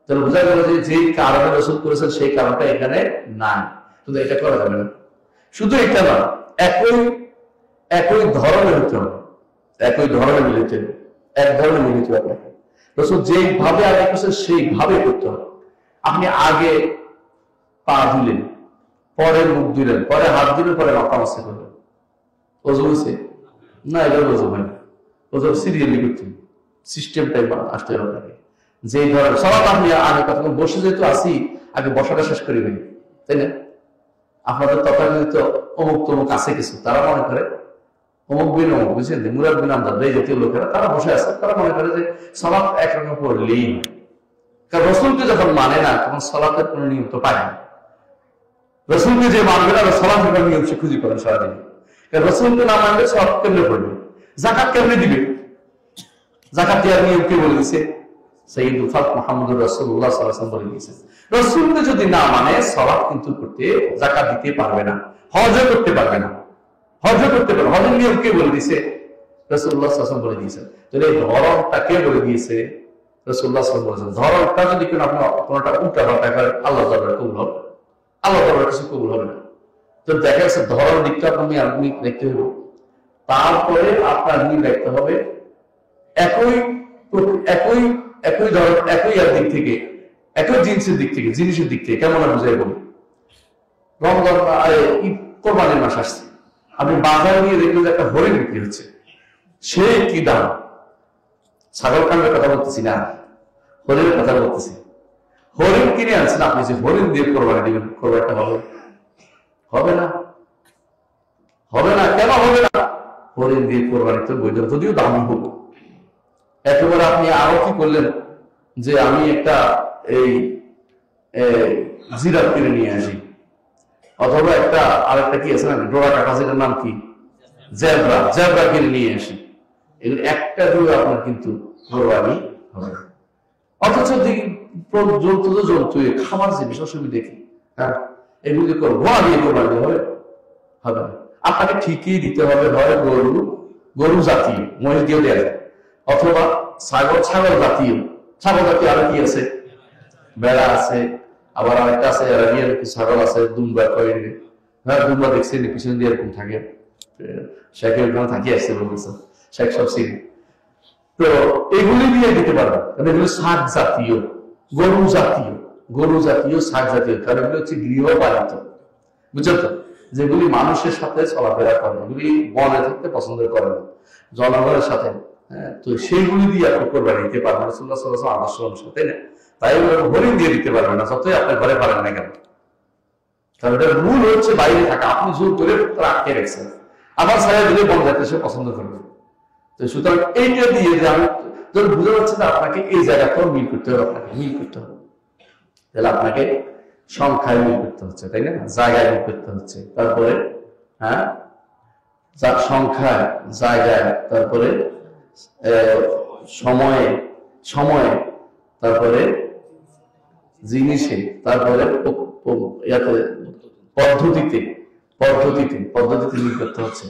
তাহলে বোঝা গেল যে যেই কারণে রাসূল করেছেন সেই কারণটা এখানে নাই, শুধু এটা করা যাবে না। শুধু এটা না, একই ধরনের হতে হবে, একই ধরনের মিলিত হবে, এক ধরনের মিলিত হবে। রাসূল যেভাবে আগে করছেন সেইভাবে করতে হবে। আপনি আগে পা ধুলেন, পরে মুখ ধুলেন, পরে হাত ধুলেন, পরে মাথা মাসে করলেন, ওযু হয়েছে না? এটা ওযু হয় না, ওযু সিরিয়ালি করতে হবে, সিস্টেম টাইপ আসতে হবে আপনাকে। যে ধরেন সালাত আপনি আগে কথা বসে যেহেতু আসি, আগে বসাটা শেষ করে ফেলি, তাই না? আপনাদের তথাকথিত অমুক তমুক আছে কিছু, তারা মনে করে অমুক বিন অমুক, বুঝছেন, মুরাদ বিন আমদাদ, এই জাতীয় লোকেরা, তারা বসে আছে, তারা মনে করে যে সালাত একরকম পড়লেই, কারণ রাসূলকে যখন মানে না, তখন সালাতের কোনো নিয়ম তো পায় না। রাসূলকে যে মানবে না, সালাতের নিয়ম সে খুঁজে পাবে সারাদিন। কারণ রাসূলকে না মানলে সালাত কেমনে পড়বে, যাকাত কেমনে দিবে? যাকাত দেওয়ার নিয়ম কে বলে দিয়েছে? সাইয়্যিদুল খালক মুহাম্মদুর রাসূলুল্লাহ সাল্লাল্লাহু আলাইহি ওয়াসাল্লাম বলে দিয়েছেন। রাসূলকে যদি না মানে, সালাত কিন্তু করতে, যাকাত দিতে পারবে না, হজও করতে পারবে না। হজের নিয়ম কে বলে দিয়েছে? রাসূলুল্লাহ সাল্লাল্লাহু আলাইহি ওয়াসাল্লাম বলে দিয়েছেন। তাহলে এই ধরনটা কে বলে দিয়েছে? রাসূলুল্লাহ সাল্লাল্লাহু আলাইহি ওয়াসাল্লাম। ধরনটা যদি কোনো আপনি কোনটা উল্টা পাল্টা করেন, আল্লাহ দরবারে কবুল হবে, আল্লাহ দরবারে কিছু কবুল হবে না। তো দেখা যাচ্ছে ধরন দিকটা আপনি দেখতে হবে। তারপরে আপনার মিল দেখতে হবে একই ধরন, একই দিক থেকে, একই জিনিসের দিক থেকে। কেমন বুঝাই বলি, রমজান কোরবানির মাস আসছে, আপনি বাজার নিয়ে দেখবেন যে একটা হরিণ বিক্রি হচ্ছে, সে কি দাম। ছাগল কান্ডের কথা বলতেছি না, হরিণের কথা বলতেছি। হরিণ কিনে আনছেন আপনি, যে হরিণ দিয়ে কোরবানি দিবেন, কোরবানিটা হবে না। হরিণ দিয়ে কোরবানি তো বৈধ, যদিও দামি হোক। একেবারে আপনি আরো কি করলেন যে আমি একটা এই জিরাফ কিনে নিয়ে আসি, অথবা একটা আরেকটা কি আছে না ডোরা কাটা, যেটার নাম কি জেব্রা কিনে নিয়ে আসি, এগুলো একটা দিয়ে আপনার কিন্তু কোরবানি হবে। অথচ জন্তু তো জন্তু, খাবার জিনিস, অসুবিধা কি? হ্যাঁ, এগুলি ঘোড়া দিয়ে কোরবানি হবে না। আপনাকে ঠিকই দিতে হবে হয় গরু জাতীয়, মহিষ দিয়েও দেওয়া যায়, অথবা ছাগল জাতীয় আরো কি আছে, বেড়া আছে, আবার আরেকটা আছে আরাবিয়ান ছাগল আছে, দুম্বা কয়ে, হ্যাঁ দুম্বা দেখছি পিছন দিয়ে এরকম থাকে, শেখের ওখানে থাকিয়ে আসছে বলছে, শেখ সব সিং। তো এগুলি দিয়ে দিতে পারবেন, কারণ এগুলো শাক জাতীয়, গরু জাতীয় শাক জাতীয়, কারণ এগুলো হচ্ছে গৃহপালিত, বুঝছেন তো, যেগুলি মানুষের সাথে চলাফেরা করে, এগুলি বনে থাকতে পছন্দ করে না, জনগণের সাথে। হ্যাঁ, তো সেইগুলি দিয়ে আপনি কোরবানি দিতে পারবেন রাসূলুল্লাহ সাল্লাল্লাহু আলাইহি ওয়াসাল্লাম আদর্শ অনুসারে, তাই না? তাই হরিণ দিয়ে দিতে পারবেন না, যতই আপনার ঘরে পারেন না কেন, কারণ এটার মূল হচ্ছে বাইরে থাকা, আপনি জোর করে রাখতে রেখেছেন, আবার ছায়া দিলে বন যাতে সে পছন্দ করবে। তো সুতরাং এইটা দিয়ে যে আমি বুঝতে পারছি না, আপনাকে এই জায়গাটাও মিল করতে হবে, তাহলে আপনাকে সংখ্যায় মিল করতে হচ্ছে, তাই না, জায়গায় মিল করতে হচ্ছে, তারপরে হ্যাঁ সংখ্যায়, জায়গায়, তারপরে সময়ে, তারপরে জিনিসে, তারপরে পদ্ধতিতে মিল করতে হচ্ছে।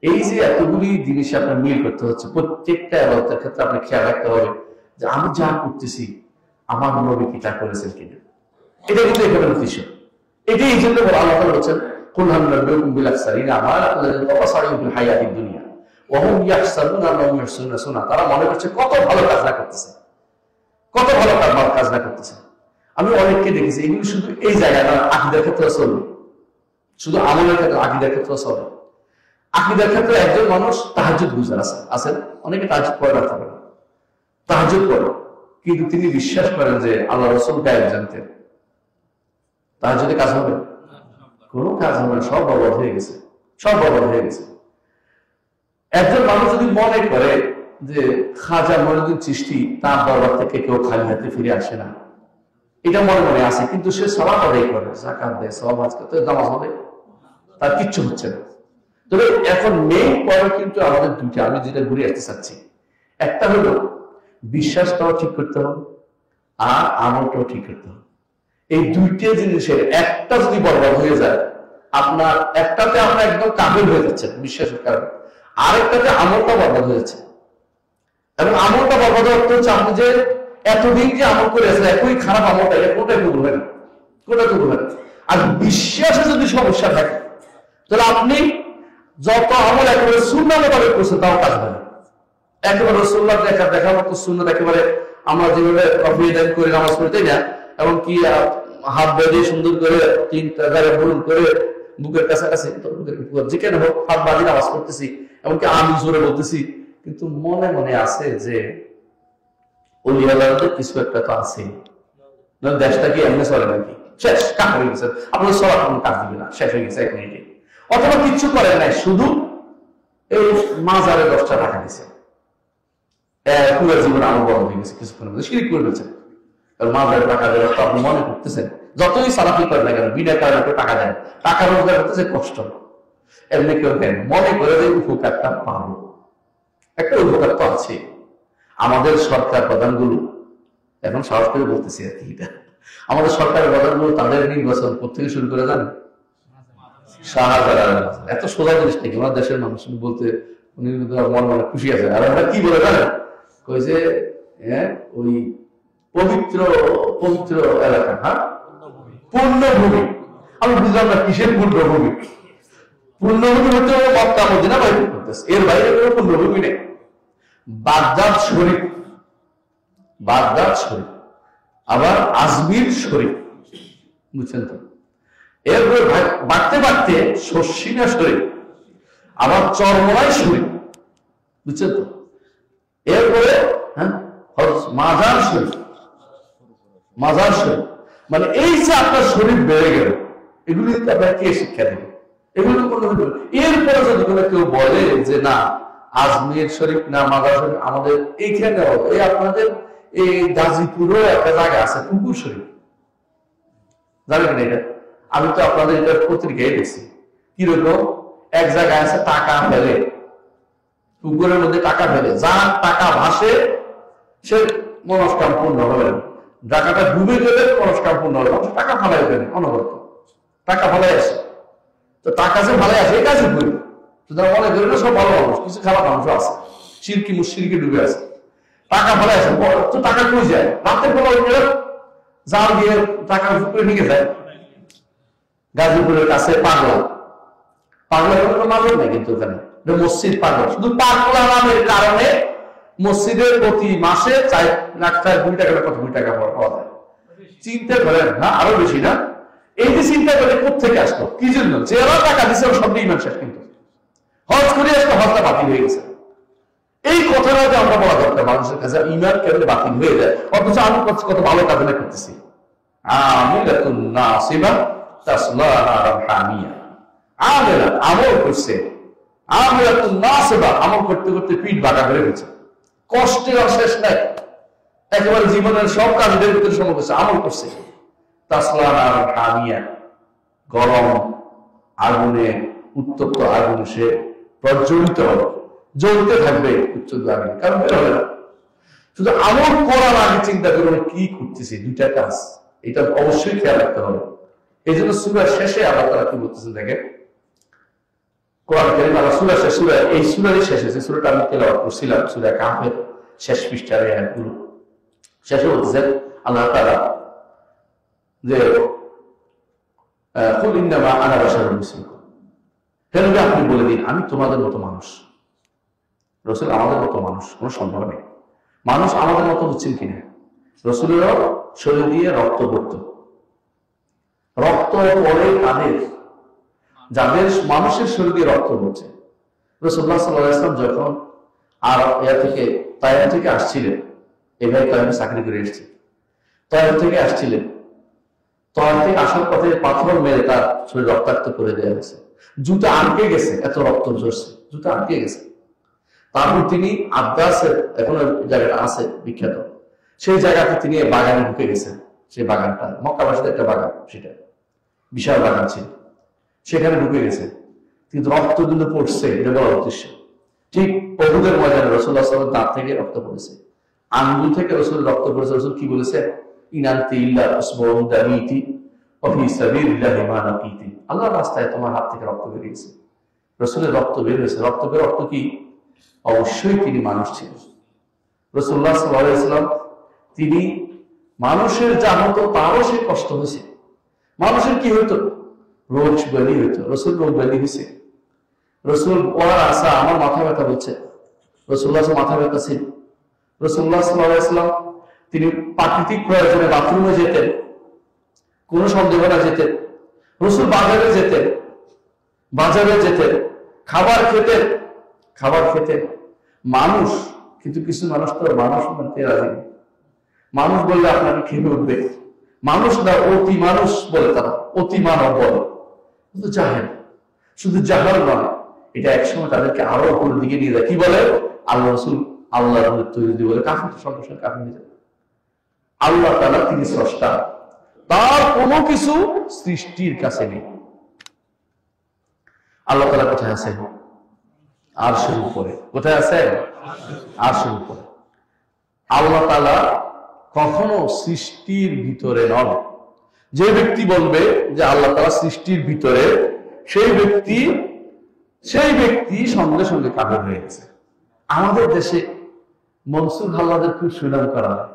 এই যে এতগুলি জিনিস আপনার মিল করতে হচ্ছে, প্রত্যেকটা আবাদতের ক্ষেত্রে আপনি খেয়াল রাখতে হবে যে আমি যা করতেছি আমার নবী কি তা করেছেন কিনা। এটা কিন্তু এখানে উদ্দেশ্য, এটাই এই জন্য আল্লাহ বলছেন কুল হাল নাবিয়ুকুম বিল আকসারিনা আমালাতান তাবাসারু ফিল হায়াতিদ দুনিয়া ওয়া হুম ইয়াহসাবুনা আন্নাহুম ইহসিনুনা সুন্নাহ। তারা মনে করছে কত ভালো কাজ না করতেছে, আমি অনেককে দেখেছি এগুলো শুধু এই জায়গায় না, আকীদার ক্ষেত্রে চলবে, শুধু আমলের ক্ষেত্রে, আকীদার ক্ষেত্রে চলে। আকীদার ক্ষেত্রে একজন মানুষ তাহাজ্জুদ গুজার আছেন, অনেকে তাহাজ্জুদ পড়ে না, থাকে তাহাজ্জুদ পড়ে, কিন্তু তিনি বিশ্বাস করেন যে আল্লাহ রাসূল গায়েব জানতেন, তাহাজ্জুদে কাজ হবে? কোনো কাজ হবে না, সব বরবাদ হয়ে গেছে। একজন মানুষ যদি মনে করে যে খাজা মঈনুদ্দিন চিশতি তার দরবার থেকে কেউ খালি হাতে ফিরে আসে না, এটা মনে মনে আছে, কিন্তু সে সালাত আদায় করে, যাকাত দেয়, সওয়াব হজ করে, নামাজ হবে, তার কিচ্ছু হচ্ছে না। তবে এখন মেইন পয়েন্ট কিন্তু আমাদের দুইটা, আমি যেটা ঘুরে আসতে চাচ্ছি, একটা হলো বিশ্বাসটাও ঠিক করতে হবে আর আমলটাও ঠিক করতে হবে। এই দুইটা জিনিসের একটা যদি বরবাদ হয়ে যায়, আপনার একটাতে আপনার একদম কাফের হয়ে যাচ্ছে বিশ্বাসের কারণে, আরেকটাতে আমলটা বরবাদ হয়ে যাচ্ছে। এবং আমলটা বরবাদ হচ্ছে আপনি যে এতদিন যে আমল করে আসলে একই খারাপ আমলটা, এটা কোনটাই কবুল হয় না। আর বিশ্বাসে যদি সমস্যা থাকে, তাহলে আপনি যত আমল একেবারে সুন্নাহ মোতাবেক করছেন তাও কাজ হয় না। একেবারে রাসূলুল্লাহ দেখা মতো সুন্নাত একেবারে আমরা যেভাবে অভিযান করে নামাজ পড়ি, তাই না, এবং কি হাত বেঁধে সুন্দর করে 3টা জায়গায় বুলুন করে বুকের কাছাকাছি যেখানে হোক হাত বাঁধি নামাজ পড়তেছি, এমনকি আমি জোরে বলতেছি, কিন্তু মনে মনে আছে যে ওলি আল্লাহদের কিছু একটা তো আছে, দেশটা কি এমনি চলে নাকি, শেষ কাজ হয়ে গেছে, আপনার সবার কোনো কাজ দিবে না, শেষ হয়ে গেছে 1 মিনিটে। অথবা কিচ্ছু করেন নাই, শুধু এই মাজারে 10টা টাকা দিছে, পুরো জীবন আরো বড় হয়ে গেছে, কিছুক্ষণের মধ্যে শিরিক করে ফেলছেন। মাজারে টাকা দেওয়া তো আপনি মনে করতেছেন, যতই সালাফি করেন না কেন, বিনা কারণে টাকা দেন, টাকা রোজগার করতেছে কষ্ট, এমনি কেউ দেন মনে করে যে উপকারটা পাবো, একটা উপকার তো আছে। আমাদের সরকার প্রধানগুলো, এখন সাহস করে বলতেছি আর কি, এটা আমাদের সরকারের প্রধানগুলো তাদের নির্বাচন থেকে শুরু করে যান শাহজালাল, এত সোজা জিনিস নাকি আমার দেশের মানুষ বলতে, উনি মন মনে খুশি আছে। আর আমরা কি বলে জানেন, কই যে ওই পবিত্র এলাকা, হ্যাঁ পূর্ণভূমি। আমি বুঝলাম না কিসের পূর্ণভূমি, পূর্ণভূমি হচ্ছে মক্কা মদিনা বাইরে করতেছে, এর বাইরে কোনো পূর্ণভূমি নেই। বাগদাদ শরীফ, আবার আজমির শরীফ, বুঝছেন তো, এরপরে বাড়তে বাড়তে শর্ষিনা শরীফ, আবার চরমরাই শরীফ, বুঝছেন তো, এরপরে মাজার শরীফ, মানে এই যে আপনার শরীফ বেড়ে গেল, এগুলি আপনার কে শিক্ষা দেবে? এগুলো কোনো এরপরে যদি কোনো কেউ বলে যে না আজমির শরীফ না মাদার শরীফ আমাদের এইখানেও এই আপনাদের এই গাজীপুরেও একটা জায়গা আছে পুকুর শরীফ, জানেন না এটা? আমি তো আপনাদের এটা পত্রিকায় দেখছি। কিরকম এক জায়গায় আছে টাকা ফেলে, পুকুরের মধ্যে টাকা ফেলে, যার টাকা ভাসে সে মনস্কাম পূর্ণ হবে না, টাকাটা ডুবে গেলে মনস্কাম পূর্ণ হবে। টাকা ফালাই ফেলে অনবরত, টাকা ফালাই আসে। তো টাকা যে ফালাই আসে এই কাজে করি, সুতরাং মনে করি না সব ভালো মানুষ, কিছু খারাপ মানুষও আছে, সিরকি মুশরিকে ডুবে আছে, টাকা ফালাই আসে। তো টাকা কই যায়? রাতের বেলা জাল দিয়ে টাকা পুকুরে নিয়ে যায়। গাজীপুরের কাছে পাগলা, পাগলা কোনো মানুষ নেই কিন্তু ওখানে মসজিদ পাগলা, শুধু পাগলা নামের কারণে মসজিদের প্রতি মাসে 4 লাখ 2 টাকা কত 2 টাকা পাওয়া যায়। চিন্তা করেন না, আরো বেশি না? এই যে চিন্তা করে কোথেকে আসলো, কি জন্য? যারা টাকা দিচ্ছে সব ইমান শেষ, কিন্তু হজ করে আসলে হজটা বাতিল হয়ে গেছে। এই কথাটা যে আমরা বলা দরকার মানুষের কাছে, ইমান কেন বাতিল হয়ে যায়, অথচ আমি কত ভালো কাজ না করতেছি। আমল করছে, আমল করতে করতে পিঠ বাঁকা করে গেছে, কষ্টের আর শেষ নাই, একেবারে জীবনের সব কাজের ভিতরে সময় করছে, আমল করছে। গরম আগুনে, উত্তপ্ত আগুনে সে প্রজ্বলিত হবে, জ্বলতে থাকবে উচ্চত আগুন, কারণ বের হবে না। শুধু আমল করার আগে চিন্তা করুন কি করতেছি, 2টা কাজ, এটা অবশ্যই খেয়াল রাখতে হবে। এই জন্য সূরার শেষে আল্লাহ তাআলা কি বলতেছেন দেখেন, কোরআন কারীম আল্লাহ সূরার শেষে, এই সূরারই শেষে, যে সূরাটা আমি তেলাওয়াত করছিলাম, সূরা কাহফের শেষ পৃষ্ঠার আয়াতগুলো, শেষে বলতেছেন আল্লাহ তাআলা যে কুল ইন্নামা আনা বাশারুন মিসলুকুম, হে নবী আপনি বলে দিন আমি তোমাদের মতো মানুষ। রাসূল আমাদের মতো মানুষ কোনো সন্দেহ নেই, মানুষ আমাদের মতো হচ্ছেন কিনা? রাসূলেরও শরীর দিয়ে রক্ত পড়ত, রক্ত পড়ে কাদের? যাদের মানুষের শরীর দিয়ে রক্ত পড়ছে। রাসূলুল্লাহ সাল্লাল্লাহু আলাইহি ওয়াসাল্লাম যখন আর তায়েফ থেকে আসছিলেন, এভাবে তায়েফে চাকরি করে এসেছে, তায়েফ থেকে আসছিলেন, তায়েফ থেকে আসার পথে পাথর মেরে তার শরীর রক্তাক্ত করে দেওয়া হয়েছে, জুতা আটকে গেছে, এত রক্ত ঝরছে, জুতা আটকে গেছে। তারপর তিনি আব্বাসের, এখনো জায়গাটা আছে বিখ্যাত, সেই জায়গাতে তিনি বাগানে ঢুকে গেছেন। সেই বাগানটা মক্কাবাসীদের একটা বাগান, সেটা বিশাল বাগান ছিল, সেখানে ঢুকে গেছে, কিন্তু রক্ত কিন্তু পড়ছে, এটা বলার উদ্দেশ্য। ঠিক উহুদের ময়দানে রাসূলুল্লাহ সাল্লাল্লাহু আলাইহি ওয়াসাল্লাম দাঁত থেকে রক্ত পড়েছে, আঙ্গুল থেকে রাসূল রক্ত পড়েছে। রাসূল কি বলেছে? ইনান্তি ইল্লা উসবুন দামিতি ওয়া ফি সাবিলিল্লাহি মা নাকিতি, আল্লাহর রাস্তায় তোমার হাত থেকে রক্ত বের হয়েছে। রাসূলের রক্ত বের হয়েছে, রক্ত বের অর্থ কি? অবশ্যই তিনি মানুষ ছিলেন। রাসূলুল্লাহ সাল্লাল্লাহু আলাইহি ওয়াসাল্লাম তিনি মানুষের যা হতো তারও সে কষ্ট হয়েছে। মানুষের কি হইতো? রোগ বেলি হইতো, রাসূল রোগ বেলি হয়েছে। রাসূল ওয়ার আসা, আমার মাথা ব্যথা হচ্ছে, রাসূলুল্লাহ মাথা ব্যথা ছিল। রাসূলুল্লাহ সাল্লাল্লাহু আলাইহি ওয়াসাল্লাম তিনি প্রাকৃতিক প্রয়োজনে বাথরুমে যেতেন, কোনো সন্দেহ না যেতেন। রাসূল বাজারে যেতেন, খাবার খেতেন। মানুষ, কিন্তু কিছু মানুষ তো মানুষ মানতে রাজি নেই। মানুষ বললে আপনাকে খেপে উঠবে, মানুষ না অতি মানুষ বলে, তারা অতি মানব বলে, কিন্তু জাহেল। শুধু জাহেল নয়, এটা একসময় তাদেরকে আরো উপর দিকে নিয়ে যায়। কি বলে? আল্লাহ রাসূল আল্লাহর তৈরি বলে, কাফির তো সঙ্গে সঙ্গে কাফির হয়ে যায়। আল্লাহ তাআলা তিনি স্রষ্টা, তার কোনো কিছু সৃষ্টির কাছে নেই। আল্লাহ তাআলা কোথায় আছেন? আরশের উপরে। কোথায় আছেন? আরশের উপরে। আল্লাহ তাআলা কখনো সৃষ্টির ভিতরে নন। যে ব্যক্তি বলবে যে আল্লাহ তাআলা সৃষ্টির ভিতরে, সেই ব্যক্তি সঙ্গে সঙ্গে কাফের হয়ে গেছে। আমাদের দেশে মনসুর হাল্লাদের খুব সুনাম করা হয়,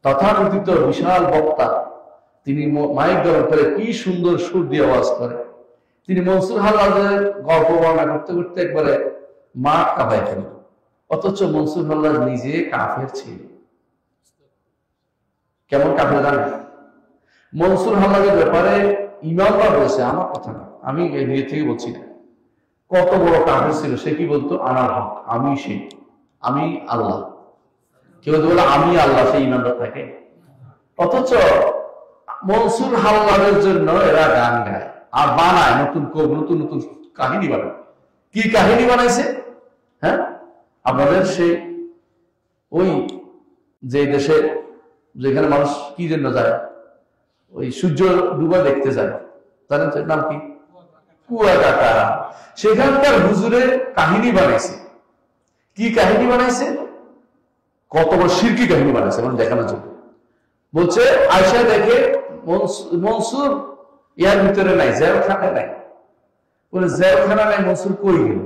তথাকথিত বিশাল বক্তা, তিনি মাইক ব্যবহার করে কি সুন্দর সুর দিয়ে আওয়াজ করে। তিনি মনসুর হাল্লাদের গল্প বর্ণনা করতে করতে একবারে মাঠ কাঁপায় ফেল, অথচ মনসুর হাল্লাদ নিজে কাফের ছিল। কেমন কাফের জানেন? মনসুর হাল্লাদের ব্যাপারে ইমামরা বলেছে, আমার কথা না, আমি নিজে থেকে বলছি না, কত বড় কাফের ছিল। সে কি বলতো? আনার হক, আমি সেই, আমি আল্লাহ। কেউ বলে আমি আল্লাহ, সেই ইমানটা থাকে। অথচ মনসুর হাল্লাদের জন্য এরা গান গায়, আর বানায় নতুন নতুন নতুন কাহিনী বানায়। কি কাহিনী বানাইছে? হ্যাঁ, আপনাদের সেই ওই যে দেশে যেখানে মানুষ কি জন্য যায়, ওই সূর্য ডুবা দেখতে যায়, জানেন তো নাম কি? কুয়াকাটা। সেখানকার হুজুরের কাহিনী বানাইছে। কি কাহিনী বানাইছে? কত বড় শিরকি কাহিনী বানাইছে মানে দেখানোর জন্য। বলছে আয়সা দেখে মনসুর ইয়ার ভিতরে নাই, জেলখানায় নাই। বলে জেলখানা নাই, মনসুর কই গেল?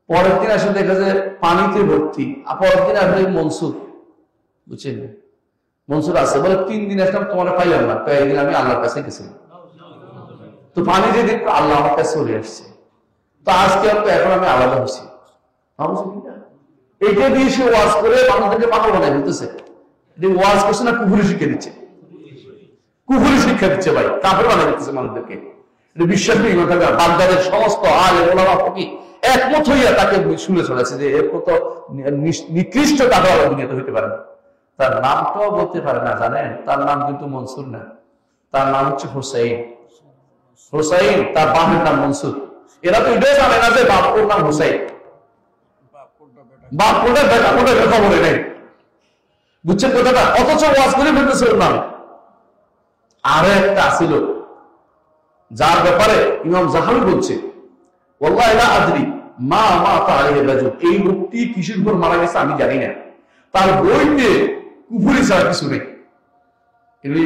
পরের দিন আসলে দেখা যায় পানিতে ভর্তি। পরের দিন আসলে মনসুর, বুঝছেন, মনসুর আছে। বলে 3 দিন আসলাম, তোমার পাইলাম না। একদিন আমি আল্লাহর কাছে গেছিলাম, তো পানি যে দিন আল্লাহ আমার কাছে চলে আসছে, তো আজকে এখন আমি আলাদা হচ্ছি। এটা দিয়ে সে ওয়াজ করে মানুষদেরকে পাগল বানাই দিতেছে। ওয়াজ করছে না, কুফুরি শিক্ষা দিচ্ছে। কুফুরি শিক্ষা দিচ্ছে ভাই, কাফের বানাই দিতেছে মানুষদেরকে। বিশ্বাস নেই। বাগদাদের সমস্ত আলেম ওলামা ফকিহ একমত হইয়া তাকে শুনে চলেছে যে এর মতো নিকৃষ্ট কাফের দুনিয়াতে হইতে পারে না। তার নামটাও বলতে পারে না, জানেন? তার নাম কিন্তু মনসুর না, তার নাম হচ্ছে হুসাইন। হুসাইন, তার বাপের নাম মনসুর। এরা তো এটাই জানে না যে বাপুর নাম হুসাইন, বাপুরের বেটা কোটা খবরে নেই। বুঝছেন কথাটা? অথচ ওয়াজ করে ফেলতেছে ওর নাম। আরো একটা আসিল যার ব্যাপারে ইমাম জাহাবি বলছে, ওয়াল্লাহি লা আদরি মা মাতা আলাইহি রাজুল, এই লোকটি কিসের উপর মারা গেছে আমি জানি না, তার বইতে কুফরি ছাড়া কিছু নেই।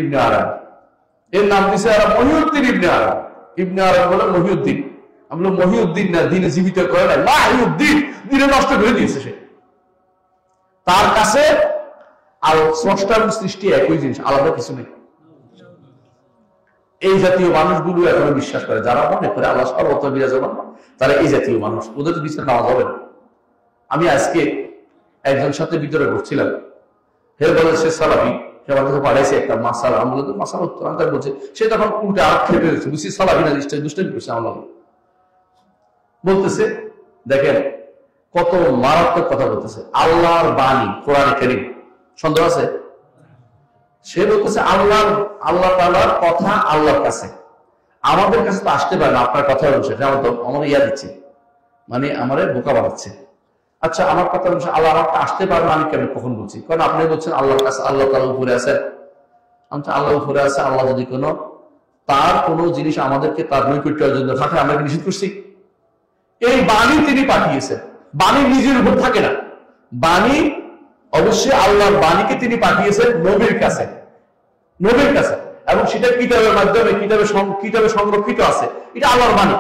ইবনে আরাব, এর নাম দিছে আর মহিউদ্দিন ইবনে আরাব। ইবনে আরাব বলে মহিউদ্দিন। আমরা মহিউদ্দিন না, দিনে জীবিত করে নাই, মাহিউদ্দিন, দিনে নষ্ট করে দিয়েছে সে। তার কাছে আর স্রষ্টা এবং সৃষ্টি একই জিনিস, আলাদা কিছু নেই। এই জাতীয় মানুষগুলো এখনো বিশ্বাস করে, যারা মনে করে আল্লাহ সর্বত্র বিরাজমান, তারা এই জাতীয় মানুষ। ওদের বিচার নেওয়া যাবে না। আমি আজকে একজন সাথে ভিতরে ঘুরছিলাম, হে বলে সে সালাফি, সে আমার কাছে পাঠাইছে একটা মাসালা। আমি বলতে মাসালা উত্তর আমি বলছে, সে তখন উল্টে আর খেপে গেছে, বুঝছি সালাফি না দুষ্টামি করছে আমার। বলতেছে দেখেন কত মারাত্মক কথা বলতেছে, আল্লাহর বাণী কোরআনে কারীম, সন্দেহ আছে? সে বলতেছে আল্লাহ তাআলার কথা আল্লাহর কাছে, আমাদের কাছে তো আসতে পারে না। আপনার কথা অনুসারে যেমন তো আমার ইয়া দিচ্ছে, মানে আমার বোকা বানাচ্ছে। আচ্ছা, আমার কথা অনুসারে আল্লাহ আমাকে আসতে পারে না, আমি কেন কখন বলছি? কারণ আপনি বলছেন আল্লাহর কাছে, আল্লাহ তাআলা উপরে আছেন। আমি আল্লাহ উপরে আছে, আল্লাহ যদি কোনো তার কোনো জিনিস আমাদেরকে তার নৈকট্যের জন্য থাকে, আমরা কি নিষেধ করছি? এই বাণী তিনি পাঠিয়েছেন, বাণী নিজের উপর থাকে না। বাণী অবশ্যই আল্লাহর বাণীকে তিনি পাঠিয়েছেন নবীর কাছে, নবীর কাছে, এবং সেটা কিতাবের মাধ্যমে কিতাবে সংরক্ষিত আছে। এটা আল্লাহর বাণী।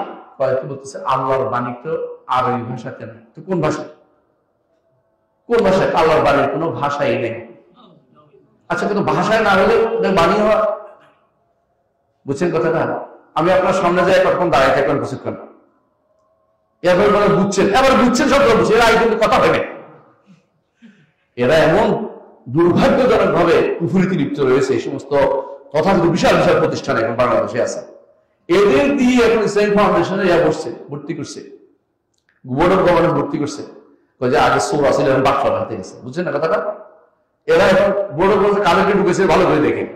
কি বলতেছে? আল্লাহর বাণী তো আরবি ভাষাতে নেই। তো কোন ভাষায়? কোন ভাষায়? আল্লাহর বাণীর কোনো ভাষাই নেই। আচ্ছা, কিন্তু ভাষায় না হলে বাণী হওয়া, বুঝছেন কথাটা? আমি আপনার সামনে যাই কখন দাঁড়ায় থাকবেন কিছুক্ষণ, এবার মানে বুঝছেন, এবার বুঝছেন সব বুঝছে, এরা কিন্তু কথা হয় না। এরা এমন দুর্ভাগ্যজনক ভাবে কুফরিতে লিপ্ত রয়েছে। এই সমস্ত তথাকথিত বিশাল বিশাল প্রতিষ্ঠান এখন বাংলাদেশে আছে, এদের দিয়ে এখন ইসলামিক ফাউন্ডেশনে বসছে, ভর্তি করছে, বোর্ড অফ গভর্নমেন্ট ভর্তি করছে। যে আগে সোর আসলে এখন বাক্সর হাতে গেছে, বুঝছেন না কথাটা? এরা এখন বোর্ড অফ গভর্নমেন্ট কালেক্টে ঢুকেছে, ভালো করে দেখেন।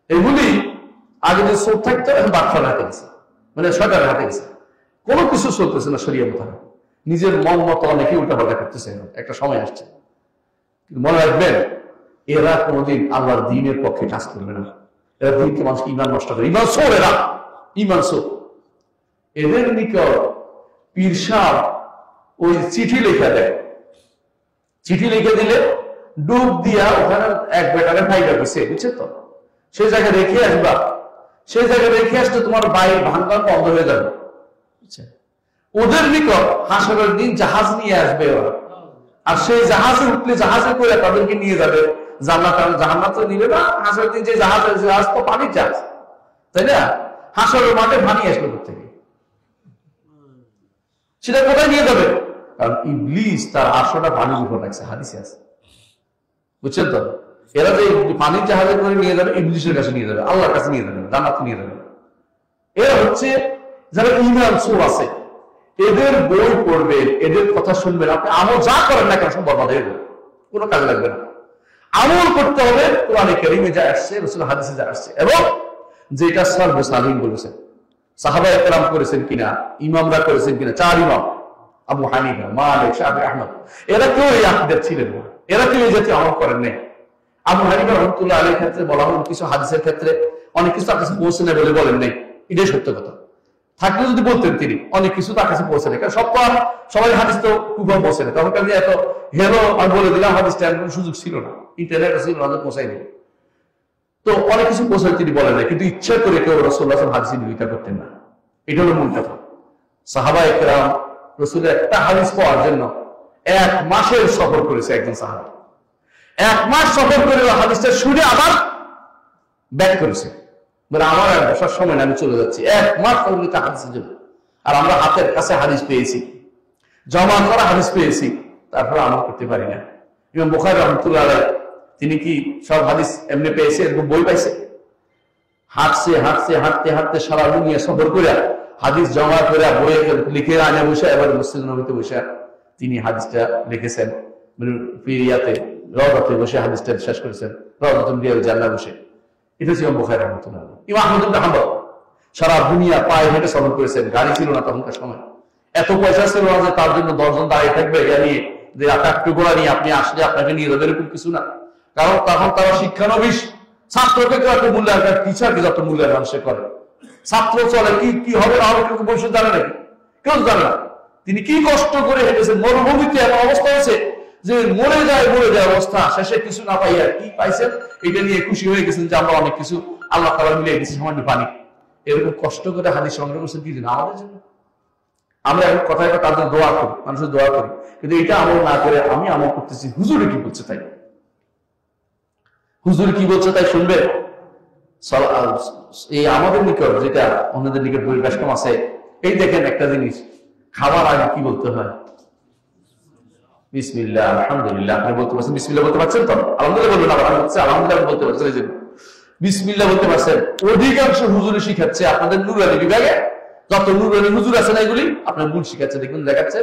এগুলি আগে যে সোর থাকতো এখন বাক্সর হাতে গেছে, মানে সরকারের হাতে গেছে। কোনো কিছু চলতেছে না শরিয়া মোতাবেক, নিজের মন মতো অনেকে উল্টাপাল্টা করতেছে। একটা সময় আসছে, মনে রাখবেন এরা কোনোদিন আল্লাহর দ্বীনের পক্ষে কাজ করবে না। এরা দ্বীনকে মানুষকে ইমান নষ্ট করে, ইমান সোর, এরা ইমান সোর। এদের নিকট পীর সাহেব ওই চিঠি লেখা দেয়, চিঠি লিখে দিলে ডুব দিয়া ওখানে এক বেটারে ফাইডা গেছে, বুঝছে তো? সেই জায়গায় রেখে আসবা, সেই জায়গায় রেখে আসলে তোমার বাইর ভাঙন বন্ধ হয়ে যাবে। ওদের নিকট হাসরের দিন জাহাজ নিয়ে আসবে ওরা, আর সেই জাহাজে উঠলে জাহাজে করে তাদেরকে নিয়ে যাবে জান্নাত। জান্নাত তো নিবে না, হাসরের দিন যে জাহাজ তো পানির জাহাজ, তাই না? হাসরের মাঠে পানি আসবে কোথেকে? সেটা কোথায় নিয়ে যাবে? কারণ ইবলিস তার আশাটা পানির উপর রাখছে, হাদিসে আছে, বুঝছেন তো? এরা যে পানির জাহাজে করে নিয়ে যাবে, ইবলিসের কাছে নিয়ে যাবে, আল্লাহর কাছে নিয়ে যাবে, জান্নাত নিয়ে যাবে। এরা হচ্ছে যারা ঈমান চোর আছে, এদের বই পড়বেন, এদের কথা শুনবেন, আপনি আমল যা করেন না কেন সব বরবাদ হয়ে যাবে, কোনো কাজে লাগবে না। আমল করতে হবে কোরআনে কারীমে যা আসছে, রাসূল হাদিসে যা আসছে, এবং যেটা সালফে সালিহিন বলেছেন, সাহাবায়ে কেরাম করেছেন কিনা, ইমামরা করেছেন কিনা, 4 ইমাম আবু হানিফা, মালিক, শাফি, আহমদ, এরা কেউ এই আকীদার ছিলেন না, এরা কেউ এই জাতীয় আমল করেন নাই। আবু হানিফা রাহমাতুল্লাহ আলাইহির ক্ষেত্রে বলা হলো কিছু হাদিসের ক্ষেত্রে অনেক কিছু তার কাছে পৌঁছে নেই বলে বলেন নাই, এটাই সত্য কথা। থাকলে যদি বলতেন তিনি অনেক কিছু তার কাছে পৌঁছে নেই, কারণ সবাই হাদিস তো কুফা পৌঁছে নেই, তখন কাজে এত হেলো আমি বলে দিলাম হাদিসটা কোনো সুযোগ ছিল না, ইন্টারনেট ছিল না, পৌঁছাই দিল। তো অনেক কিছু পৌঁছায় তিনি বলেন না, কিন্তু ইচ্ছা করে কেউ রাসূলুল্লাহ সাল্লাল্লাহু আলাইহি ওয়াসাল্লাম হাদিসের বিরোধিতা করতেন না, এটা হলো মূল কথা। সাহাবায়ে কেরাম রাসূলের একটা হাদিস পাওয়ার জন্য 1 মাসের সফর করেছে একজন সাহাবী, 1 মাস সফর করে হাদিসটা শুনে আবার ব্যাক করেছে, বলে আমার আর বসার সময় না, আমি চলে যাচ্ছি। 1 মাস পর্যন্ত হাদিসের জন্য। আর আমরা হাতের কাছে হাদিস পেয়েছি, জমা করা হাদিস পেয়েছি, তারপরে আমল করতে পারি না। ইমাম বুখারী রাহমাতুল্লাহ আলাইহি তিনি কি সব হাদিস এমনি পেয়েছে, এরকম বই পাইছে? হাঁটতে সারা দুনিয়া সফর করে হাদিস জমা করে বইয়ে লিখে আনে বসে এবার মসজিদ নববীতে বসে তিনি হাদিসটা লিখেছেন, ফিরিয়াতে রওজাতে বসে হাদিসটা শেষ করেছেন, রওজাতুল রিয়াল জান্নাহ বসে। এটা ছিল ইমাম বুখারী রাহমাতুল্লাহ আলাইহি। ইমাম আহমদ ইবনে হাম্বল সারা দুনিয়া পায়ে হেঁটে সফর করেছেন, গাড়ি ছিল না তখনকার সময়, এত পয়সা ছিল না যে তার জন্য 10 জন দাঁড়িয়ে থাকবে নিয়ে, যে একটা গোড়া নিয়ে আপনি আসলে আপনাকে নিয়ে যাবে, এরকম কিছু না। কারণ তখন তারা শিক্ষানবিশ, ছাত্রকে কেউ এত মূল্যায়ন করে, টিচারকে যত মূল্যায়ন মানুষে করে, ছাত্র চলে কি হবে না হবে কেউ বসে জানে নাকি? কেউ জানে না। তিনি কি কষ্ট করে হেঁটেছেন, মরুভূমিতে এমন অবস্থা হয়েছে যে মরে যায় অবস্থা, শেষে কিছু না পাইয়া কি পাইছেন এটা নিয়ে খুশি হয়ে গেছেন যে আমরা অনেক কিছু আল্লাহ তাআলা মিলিয়ে দিয়েছি সামান্য পানি। এরকম কষ্ট করে হাদিস সংগ্রহ করছেন কি জন্য? আমাদের জন্য। আমরা এখন কথায় তাদের দোয়া করি, মানুষের দোয়া করি, কিন্তু এটা আমল না করে আমি আমল করতেছি। হুজুরে কি বলছে তাই, হুজুর কি বলছে তাই শুনবে। এই আমাদের নিকট যেটা অন্যদের নিকট পরিবেশ কম আছে, এই দেখেন একটা জিনিস, খাবার আগে কি বলতে হয়? বিসমিল্লাহ, আলহামদুলিল্লাহ। আপনি বলতে পারছেন বিসমিল্লাহ বলতে পারছেন তো? আলহামদুলিল্লাহ বলবেন, আবার আমি বলছি আলহামদুলিল্লাহ বলতে পারছেন, এই জন্য বিসমিল্লাহ বলতে পারছেন। অধিকাংশ হুজুরে শিখাচ্ছে আপনাদের নুরানি বিভাগে যত নুরানি হুজুর আছে না, এগুলি আপনার ভুল শিখাচ্ছে। দেখুন দেখাচ্ছে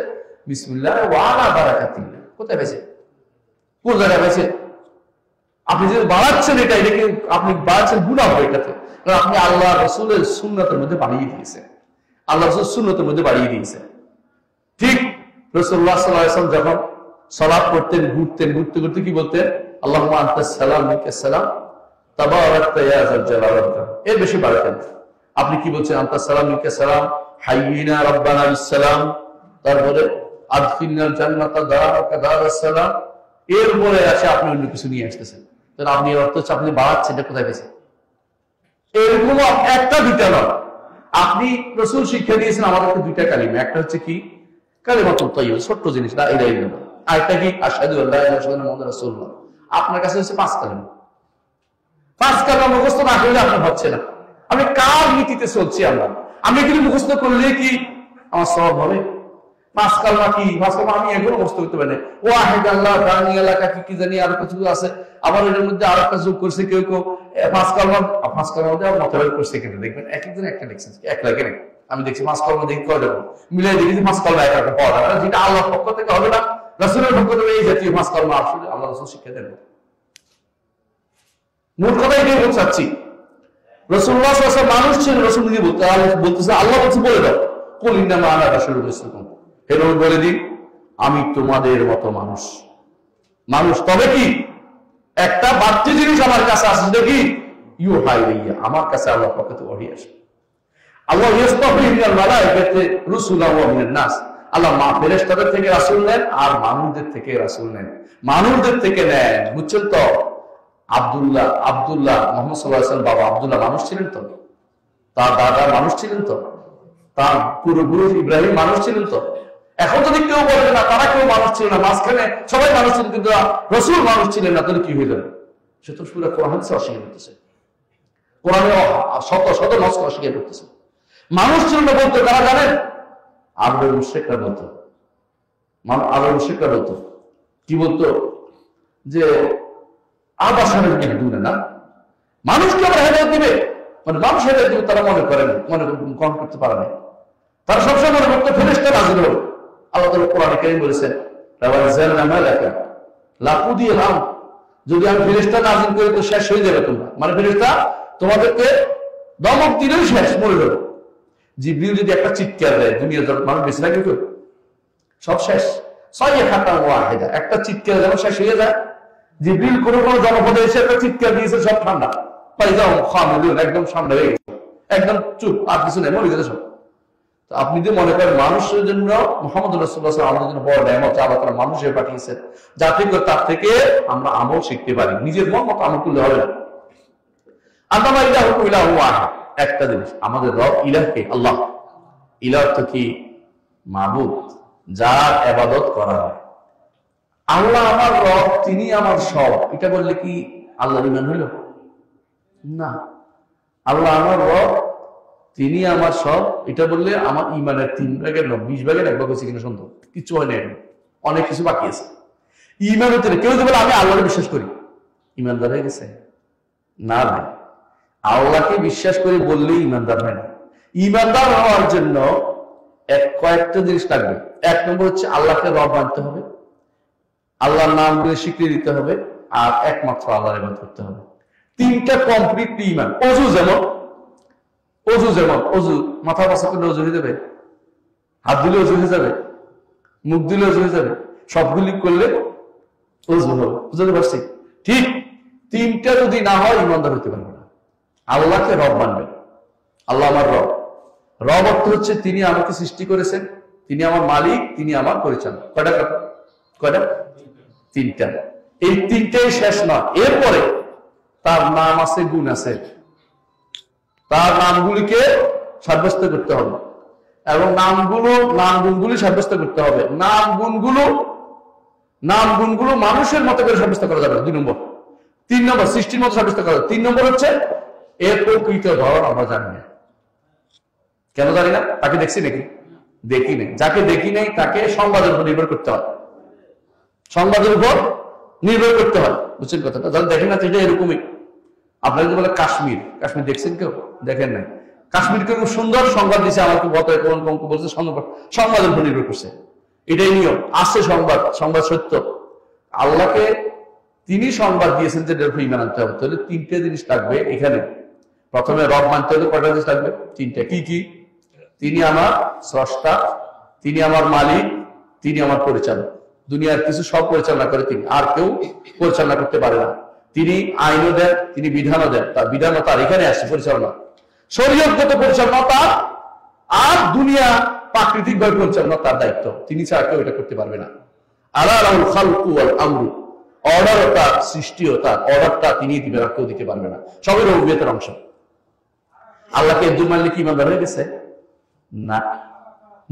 বিসমিল্লাহ ওয়া আলা বারাকাতিল্লাহ, কোথায় পাইছে? কোন জায়গায় পাইছে? আপনি যে বাড়াচ্ছেন এটাকে আপনি বাড়াচ্ছেন গুনাহ হবে এটাতে, কারণ আপনি আল্লাহ রাসূলের সুন্নতের মধ্যে বাড়িয়ে দিয়েছেন, আল্লাহ রাসূল সুন্নতের মধ্যে বাড়িয়ে দিয়েছেন। ঠিক রাসূলুল্লাহ সাল্লাল্লাহু আলাইহি ওয়াসাল্লাম যখন সালাত করতেন, ঘুরতে করতে কি বলতেন? আল্লাহুম্মা আনতাস সালাম মিনকাস সালাম তাবারাকতা ইয়া যাল জালালি ওয়াল ইকরাম। এর বেশি বাড়াতেন। আপনি কি বলছেন? আনতাস সালাম মিনকাস সালাম হাইয়িনা রাব্বানা বিস সালাম, তারপরে আদখিলনাল জান্নাতা দারাকা দারাস সালাম, এরপরে আসে আপনি অন্য কিছু নিয়ে আসতেছেন। তাহলে আপনি অর্থ হচ্ছে আপনি বাড়াচ্ছেন, এটা কোথায় পেয়েছেন? এরকম একটা দুইটা নয়, আপনি রাসূল শিক্ষা দিয়েছেন আমাদেরকে 2টা কালিমা। একটা হচ্ছে কি? কালিমাতুত তাইয়্যিবা, ছোট্ট জিনিস, লা ইলাহা ইল্লাল্লাহ। আরেকটা কি? আশহাদু আল্লা ইলাহা ইল্লাল্লাহ মুহাম্মাদুর রাসূলুল্লাহ। আপনার কাছে হচ্ছে 5 কালিমা। 5 কালিমা মুখস্থ না করলে আপনার হচ্ছে না। আমি কার নীতিতে চলছি? আমি এগুলি মুখস্থ করলে কি আমার সওয়াব হবে? 5 কালিমা কি? 5 কালিমা আমি এগুলো মুখস্থ করতে পারি না। ওয়াহিদ আল্লাহ, দানি আল্লাহ, কি জানি আরো কিছু আছে, আবার এর মধ্যে আরো একটা যোগ করছে কেউ 5 কালিমা মধ্যে মতবাদ করছে কেন দেখবেন এক একজন একটা লিখছেন, এক লাগে না। আমি দেখছি 5 কালিমা দেখি কয় দেবো মিলাই দেখি 5 কালিমা এক একটা পাওয়া যাবে, যেটা আল্লাহর পক্ষ থেকে হবে না, রাসূলের পক্ষ থেকে এই জাতীয় 5 কালিমা আসলে আল্লাহ রাসূল শিক্ষা দেন। মূল কথা এটাই বলছি। রাসূলুল্লাহ সাল্লাল্লাহু আলাইহি ওয়াসাল্লাম মানুষ ছিলেন, রাসূল নিজে বলতেছে আল্লাহ বলছে বলে দাও, কুল ইন্নামা আনা রাসূলুন মিসলুকুম, হে নবী বলে দিন আমি তোমাদের মতো মানুষ। তবে কি একটা বাড়তি জিনিস আমার কাছে আসে, দেখি ইউহা ইলাইয়া, আমার কাছে আল্লাহর পক্ষ থেকে ওহী আসে। আল্লাহ ইয়াসতাফি মিনাল মালায়েকাতি রাসূলান ওয়া মিনান নাস, আল্লাহ ফেরেশতাদের থেকে রাসূল নেন আর মানুষদের থেকে রাসূল নেন। মানুষদের থেকে নেন, বুঝছেন তো? আব্দুল্লাহ মুহাম্মদ সাল্লাল্লাহু আলাইহি ওয়াসাল্লাম বাবা আব্দুল্লাহ মানুষ ছিলেন তো, তার দাদা মানুষ ছিলেন তো, তার পূর্বপুরুষ ইব্রাহিম মানুষ ছিলেন তো। এখন যদি কেউ বলে না তারা কেউ মানুষ ছিল না, মাঝখানে সবাই মানুষ ছিলেন কিন্তু রাসূল মানুষ ছিলেন না, তাহলে কি হয়ে যাবে? সে তো পুরো কোরআন অস্বীকার করতেছে, কোরআনে শত নস অস্বীকার করতেছে। মানুষ ছিল না বলতো কারা জানেন? আরবের মুশরিকরা বলতো। আরবের মুশরিকরা বলতো কি বলতো? যে আবাসানের দুনে না, মানুষকে আবার হেদায়েত দিবে, মানে মানুষ হেদায়েত দিবে তারা মনে করে না, গ্রহণ করতে পারে না। তারা সবসময় মনে করতো ফেরেশতা নাযিল হবে। আল্লাহ তাআলা কোরআনে কারীম বলেছেন লাওয়াজালনা মালাকা লাকুদিহাম, যদি আমি ফেরেশতা নাযিল করি তো শেষ হয়ে যাবে তোমরা, মানে ফেরেশতা তোমাদেরকে দমক দিলেই শেষ, মরে যাবে। জিবরিল যদি একটা চিৎকার দেয়, দুনিয়ার মানুষ বেঁচে থাকে কেউ? সব শেষ। সাইহাতান ওয়াহিদা, একটা চিৎকার যেমন শেষ হয়ে যায়। জিবরিল কোন জনপদে এসে একটা চিৎকার দিয়েছে, সব ঠান্ডা, একদম ঠান্ডা হয়ে গেছে, একদম চুপ, আর কিছু নেই, মরে গেছে সব। আপনি যদি মনে করেন মানুষের জন্য মুহাম্মদ রাসূলুল্লাহ সাল্লাল্লাহু আলাইহি ওয়াসাল্লাম আমাদের জন্য বড় নেয়ামত, আল্লাহ তাআলা মানুষে পাঠিয়েছেন, যাতে করে তার থেকে আমরা আমল শিখতে পারি। নিজের মন মতো আমল করলে হবে না। আল্লাহ ইলাহু ইলাহু ওয়াহিদ, একটা জিনিস, আমাদের রব ইলাহকে, আল্লাহ। ইলাহ তো কি? মাবুদ, যার ইবাদত করা হয়। আল্লাহ আমার রব, তিনি আমার সব, এটা বললে কি আল্লাহর ঈমান হলো? না। আল্লাহ আমার রব, তিনি আমার সব, এটা বললে আমার ঈমানের 3 ভাগের 20 ভাগের 1 ভাগ হচ্ছে কিনা সন্দেহ, কিছু হয় না, অনেক কিছু বাকি আছে। ঈমান হতে কেউ যদি বলে আমি আল্লাহকে বিশ্বাস করি, ঈমানদার হয়ে গেছে? না ভাই, আল্লাহকে বিশ্বাস করে বললেই ঈমানদার হয় না। ঈমানদার হওয়ার জন্য কয়েকটা জিনিস লাগবে। 1 নম্বর হচ্ছে আল্লাহকে রব মানতে হবে, আল্লাহর নামগুলো স্বীকৃতি দিতে হবে, আর একমাত্র আল্লাহর ইবাদত করতে হবে। 3টা কমপ্লিটলি ঈমান। ওযু যেমন, ওযু মাথা পাশা করলে ওযু হয়ে যাবে, হাত দিলে ওযু হয়ে যাবে, মুখ দিলে ওযু হয়ে যাবে, সবগুলি করলে ওযু হবে। বুঝতে পারছি? ঠিক 3টা যদি না হয় ঈমানদার হতে পারবে না। আল্লাহকে রব মানবেন, আল্লাহ আমার রব। রব অর্থ হচ্ছে তিনি আমাকে সৃষ্টি করেছেন, তিনি আমার মালিক, তিনি আমার পরিচালক। কয়টা? 3টা। এই 3টাই শেষ নয়, এরপরে তার নাম আছে, গুণ আছে, তার নামগুলিকে সাব্যস্ত করতে হবে, এবং নাম গুণগুলি সাব্যস্ত করতে হবে। নাম গুণগুলো মানুষের মতো করে সাব্যস্ত করা যাবে 2 নম্বর। 3 নম্বর সৃষ্টির মতো সাব্যস্ত করা যাবে। 3 নম্বর হচ্ছে এর প্রকৃত ধরন আমরা জানি না। কেন জানি না? তাকে দেখছি নাকি? দেখি নেই। যাকে দেখি নেই তাকে সংবাদের উপর নির্ভর করতে হয়, সংবাদের উপর নির্ভর করতে হয়। বুঝছেন কথাটা? যারা দেখেন না সেটা এরকমই। আপনারা যদি বলে কাশ্মীর দেখছেন কেউ? দেখেন নাই। কাশ্মীরকে খুব সুন্দর সংবাদ দিচ্ছে, আমাকে বলছে সংবাদের উপর নির্ভর করছে, এটাই নিয়ম। আসছে সংবাদ সত্য। আল্লাহকে তিনি সংবাদ দিয়েছেন যে ঈমান আনতে হবে। তাহলে 3টে জিনিস লাগবে এখানে। প্রথমে রব মানতে হলে কয়টা জিনিস লাগবে? 3টে। কি? তিনি আমার স্রষ্টা, তিনি আমার মালিক, তিনি আমার পরিচালক। দুনিয়ার কিছু সব পরিচালনা করে তিনি, আর কেউ পরিচালনা করতে পারে না। তিনি আইনও দেন, তিনি বিধানও দেন, তার বিধানও তার, এখানে আসছে পরিচালনা, শরীয়তগত পরিচালনা তার, আর দুনিয়া প্রাকৃতিক ভাবে পরিচালনা তার দায়িত্ব। তিনি ছাড়া কেউ এটা করতে পারবে না। আলা লাহুল খালকু ওয়াল আমরু, অর্ডারও তার, সৃষ্টিও তার, অর্ডারটা তিনি দিবেন, আর কেউ দিতে পারবে না। সবই রুবুবিয়তের অংশ। আল্লাহকে একজন মানলে কি ঈমানদার হয়ে গেছে? না।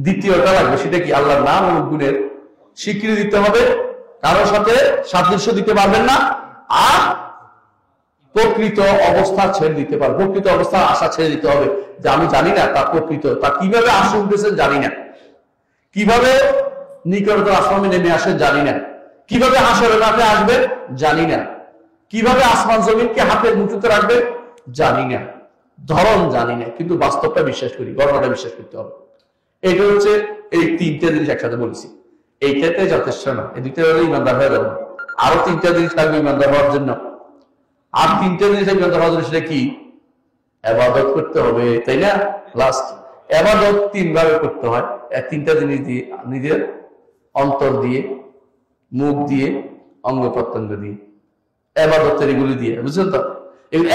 দ্বিতীয়টা লাগবে, সেটা কি? আল্লাহর নাম ও গুণের স্বীকৃতি দিতে হবে, কারোর সাথে সাদৃশ্য দিতে পারবেন না, আর প্রকৃত অবস্থা ছেড়ে দিতে পারবে, প্রকৃত অবস্থার আশা ছেড়ে দিতে হবে, যে আমি জানি না তার প্রকৃত, তা কিভাবে আসে উঠেছেন জানি না, কিভাবে নিকটতর আসমানে নেমে আসেন জানি না, কিভাবে হাসরের মাঠে আসবেন জানি না, কিভাবে আসমান জমিনকে হাতের মুঠোতে রাখবেন জানি না, ধরন জানি না, কিন্তু বাস্তবটা বিশ্বাস করি, ঘটনাটা বিশ্বাস করতে হবে। এটা হচ্ছে এই 3টে জিনিস একসাথে বলেছি। এইটাতে যথেষ্ট না, এই 2টা হলে ঈমানদার হয়ে যাবে। আরো 3টা জিনিস লাগবে ঈমানদার হওয়ার জন্য। আর 3টে জিনিস ঈমানদার হওয়ার জন্য সেটা কি? ইবাদত করতে হবে, তাই না? লাস্ট ইবাদত 3 ভাবে করতে হয়। 3টা জিনিস দিয়ে, নিজের অন্তর দিয়ে, মুখ দিয়ে, অঙ্গ প্রত্যঙ্গ দিয়ে, ইবাদতের এগুলি দিয়ে। বুঝছেন তো?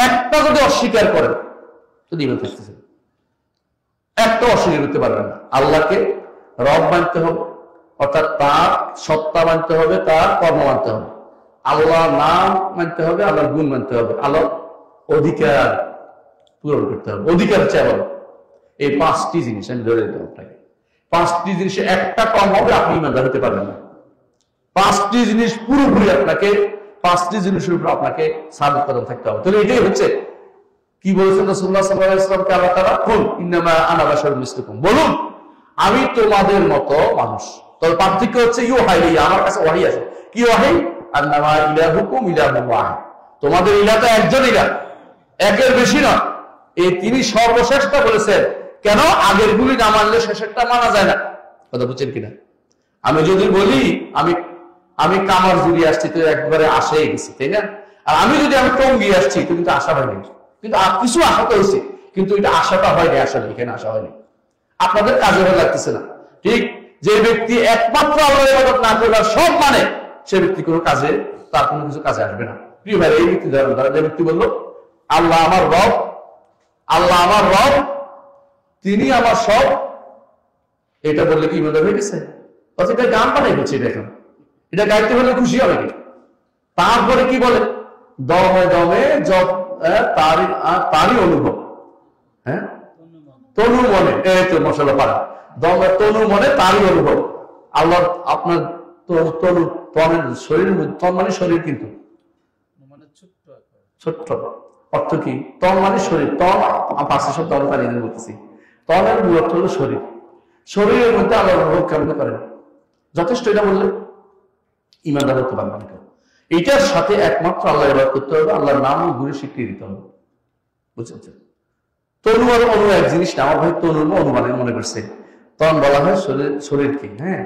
একটা যদি অস্বীকার করেন তো ঈমান থাকতেছে, একটা অস্বীকার করতে পারবেন না। আল্লাহকে রব মানতে হবে, অর্থাৎ তার সত্তা মানতে হবে, তার কর্ম মানতে হবে, আল্লাহর নাম মানতে হবে, আল্লাহর গুণ মানতে হবে, আল্লাহর অধিকার পূরণ করতে হবে। অধিকার হচ্ছে ইবাদত। এই 5টি জিনিস আমি ধরে দিতে আপনাকে। 5টি জিনিসে একটা কম হবে, আপনি ঈমানদার হতে পারবেন না। 5টি জিনিস পুরোপুরি আপনাকে, 5টি জিনিসের উপর আপনাকে সাবিত কদম থাকতে হবে। তাহলে এটাই হচ্ছে কি বলেছেন রাসূলুল্লাহ সাল্লাল্লাহু আলাইহি ওয়াসাল্লামকে আল্লাহ তাআলা, কুল ইন্নামা আনা বাশারুম মিসলুকুম, বলুন আমি তোমাদের মতো মানুষ। তবে পার্থক্য হচ্ছে ইউহা ইলাইয়া, আমার কাছে ওহী আসে। কি ওহী? আন্নামা ইলাহুকুম ইলাহুন ওয়াহিদ, তোমাদের ইলাহ তো একজন ইলাহ, একের বেশি নয়। এই তিনি সর্বশ্রেষ্ঠ বলেছেন। কেন? আগের গুলি না মানলে শেষেরটা মানা যায় না। কথা বুঝছেন কিনা? আমি যদি বলি আমি কামার জুড়ি আসছি, তো একবারে আশাই গেছি, তাই না? আর আমি যদি টঙ্গি আসছি, তো কিন্তু আশা হয়নি, কিন্তু কিছু আশা তো হয়েছে, কিন্তু এটা আশাটা হয়নি, আসলে এখানে আশা হয়নি। আপনাদের কাজে ভালো লাগতেছে না। ঠিক যে ব্যক্তি একমাত্র আল্লাহর ইবাদত না করে সব মানে, সে ব্যক্তি কোনো কাজে, তার কোনো কিছু কাজে আসবে না। প্রিয় ভাই, এই ব্যক্তি যে ব্যক্তি বললো আল্লাহ আমার রব, আল্লাহ আমার রব, তিনি আমার সব, এটা বললে কি ইমানদার হয়ে গেছে? অথচ এটা গান বানাই হচ্ছে, এটা এখন এটা গাইতে হলে খুশি হবে কি? তারপরে কি বলে? দমে দমে জব তারই অনুভব, হ্যাঁ, তনু মনে, এই তো মশলা পারা, দমে তনু মনে তারই অনুভব। আল্লাহ আপনার তনু, তনের শরীর, তন মানে শরীর, কিন্তু ছোট্ট অর্থ কি? তন মানে শরীর, তন পাশে সব তন পালিয়ে বলতেছি, তনের মূল অর্থ হলো শরীর। শরীরের মধ্যে আল্লাহ অনুভব কেমন করেন? যথেষ্ট। এটা বললে ইমানদার হতে পারবেন কেউ। এটার সাথে একমাত্র আল্লাহ ইবাদত করতে হবে, আল্লাহর নাম ঘুরে স্বীকৃতি দিতে হবে। বুঝছেন? তনু আর অনু এক জিনিস না। আমার ভাই তনু অনুমানে মনে করছে, তন বলা হয় শরীরকে, হ্যাঁ,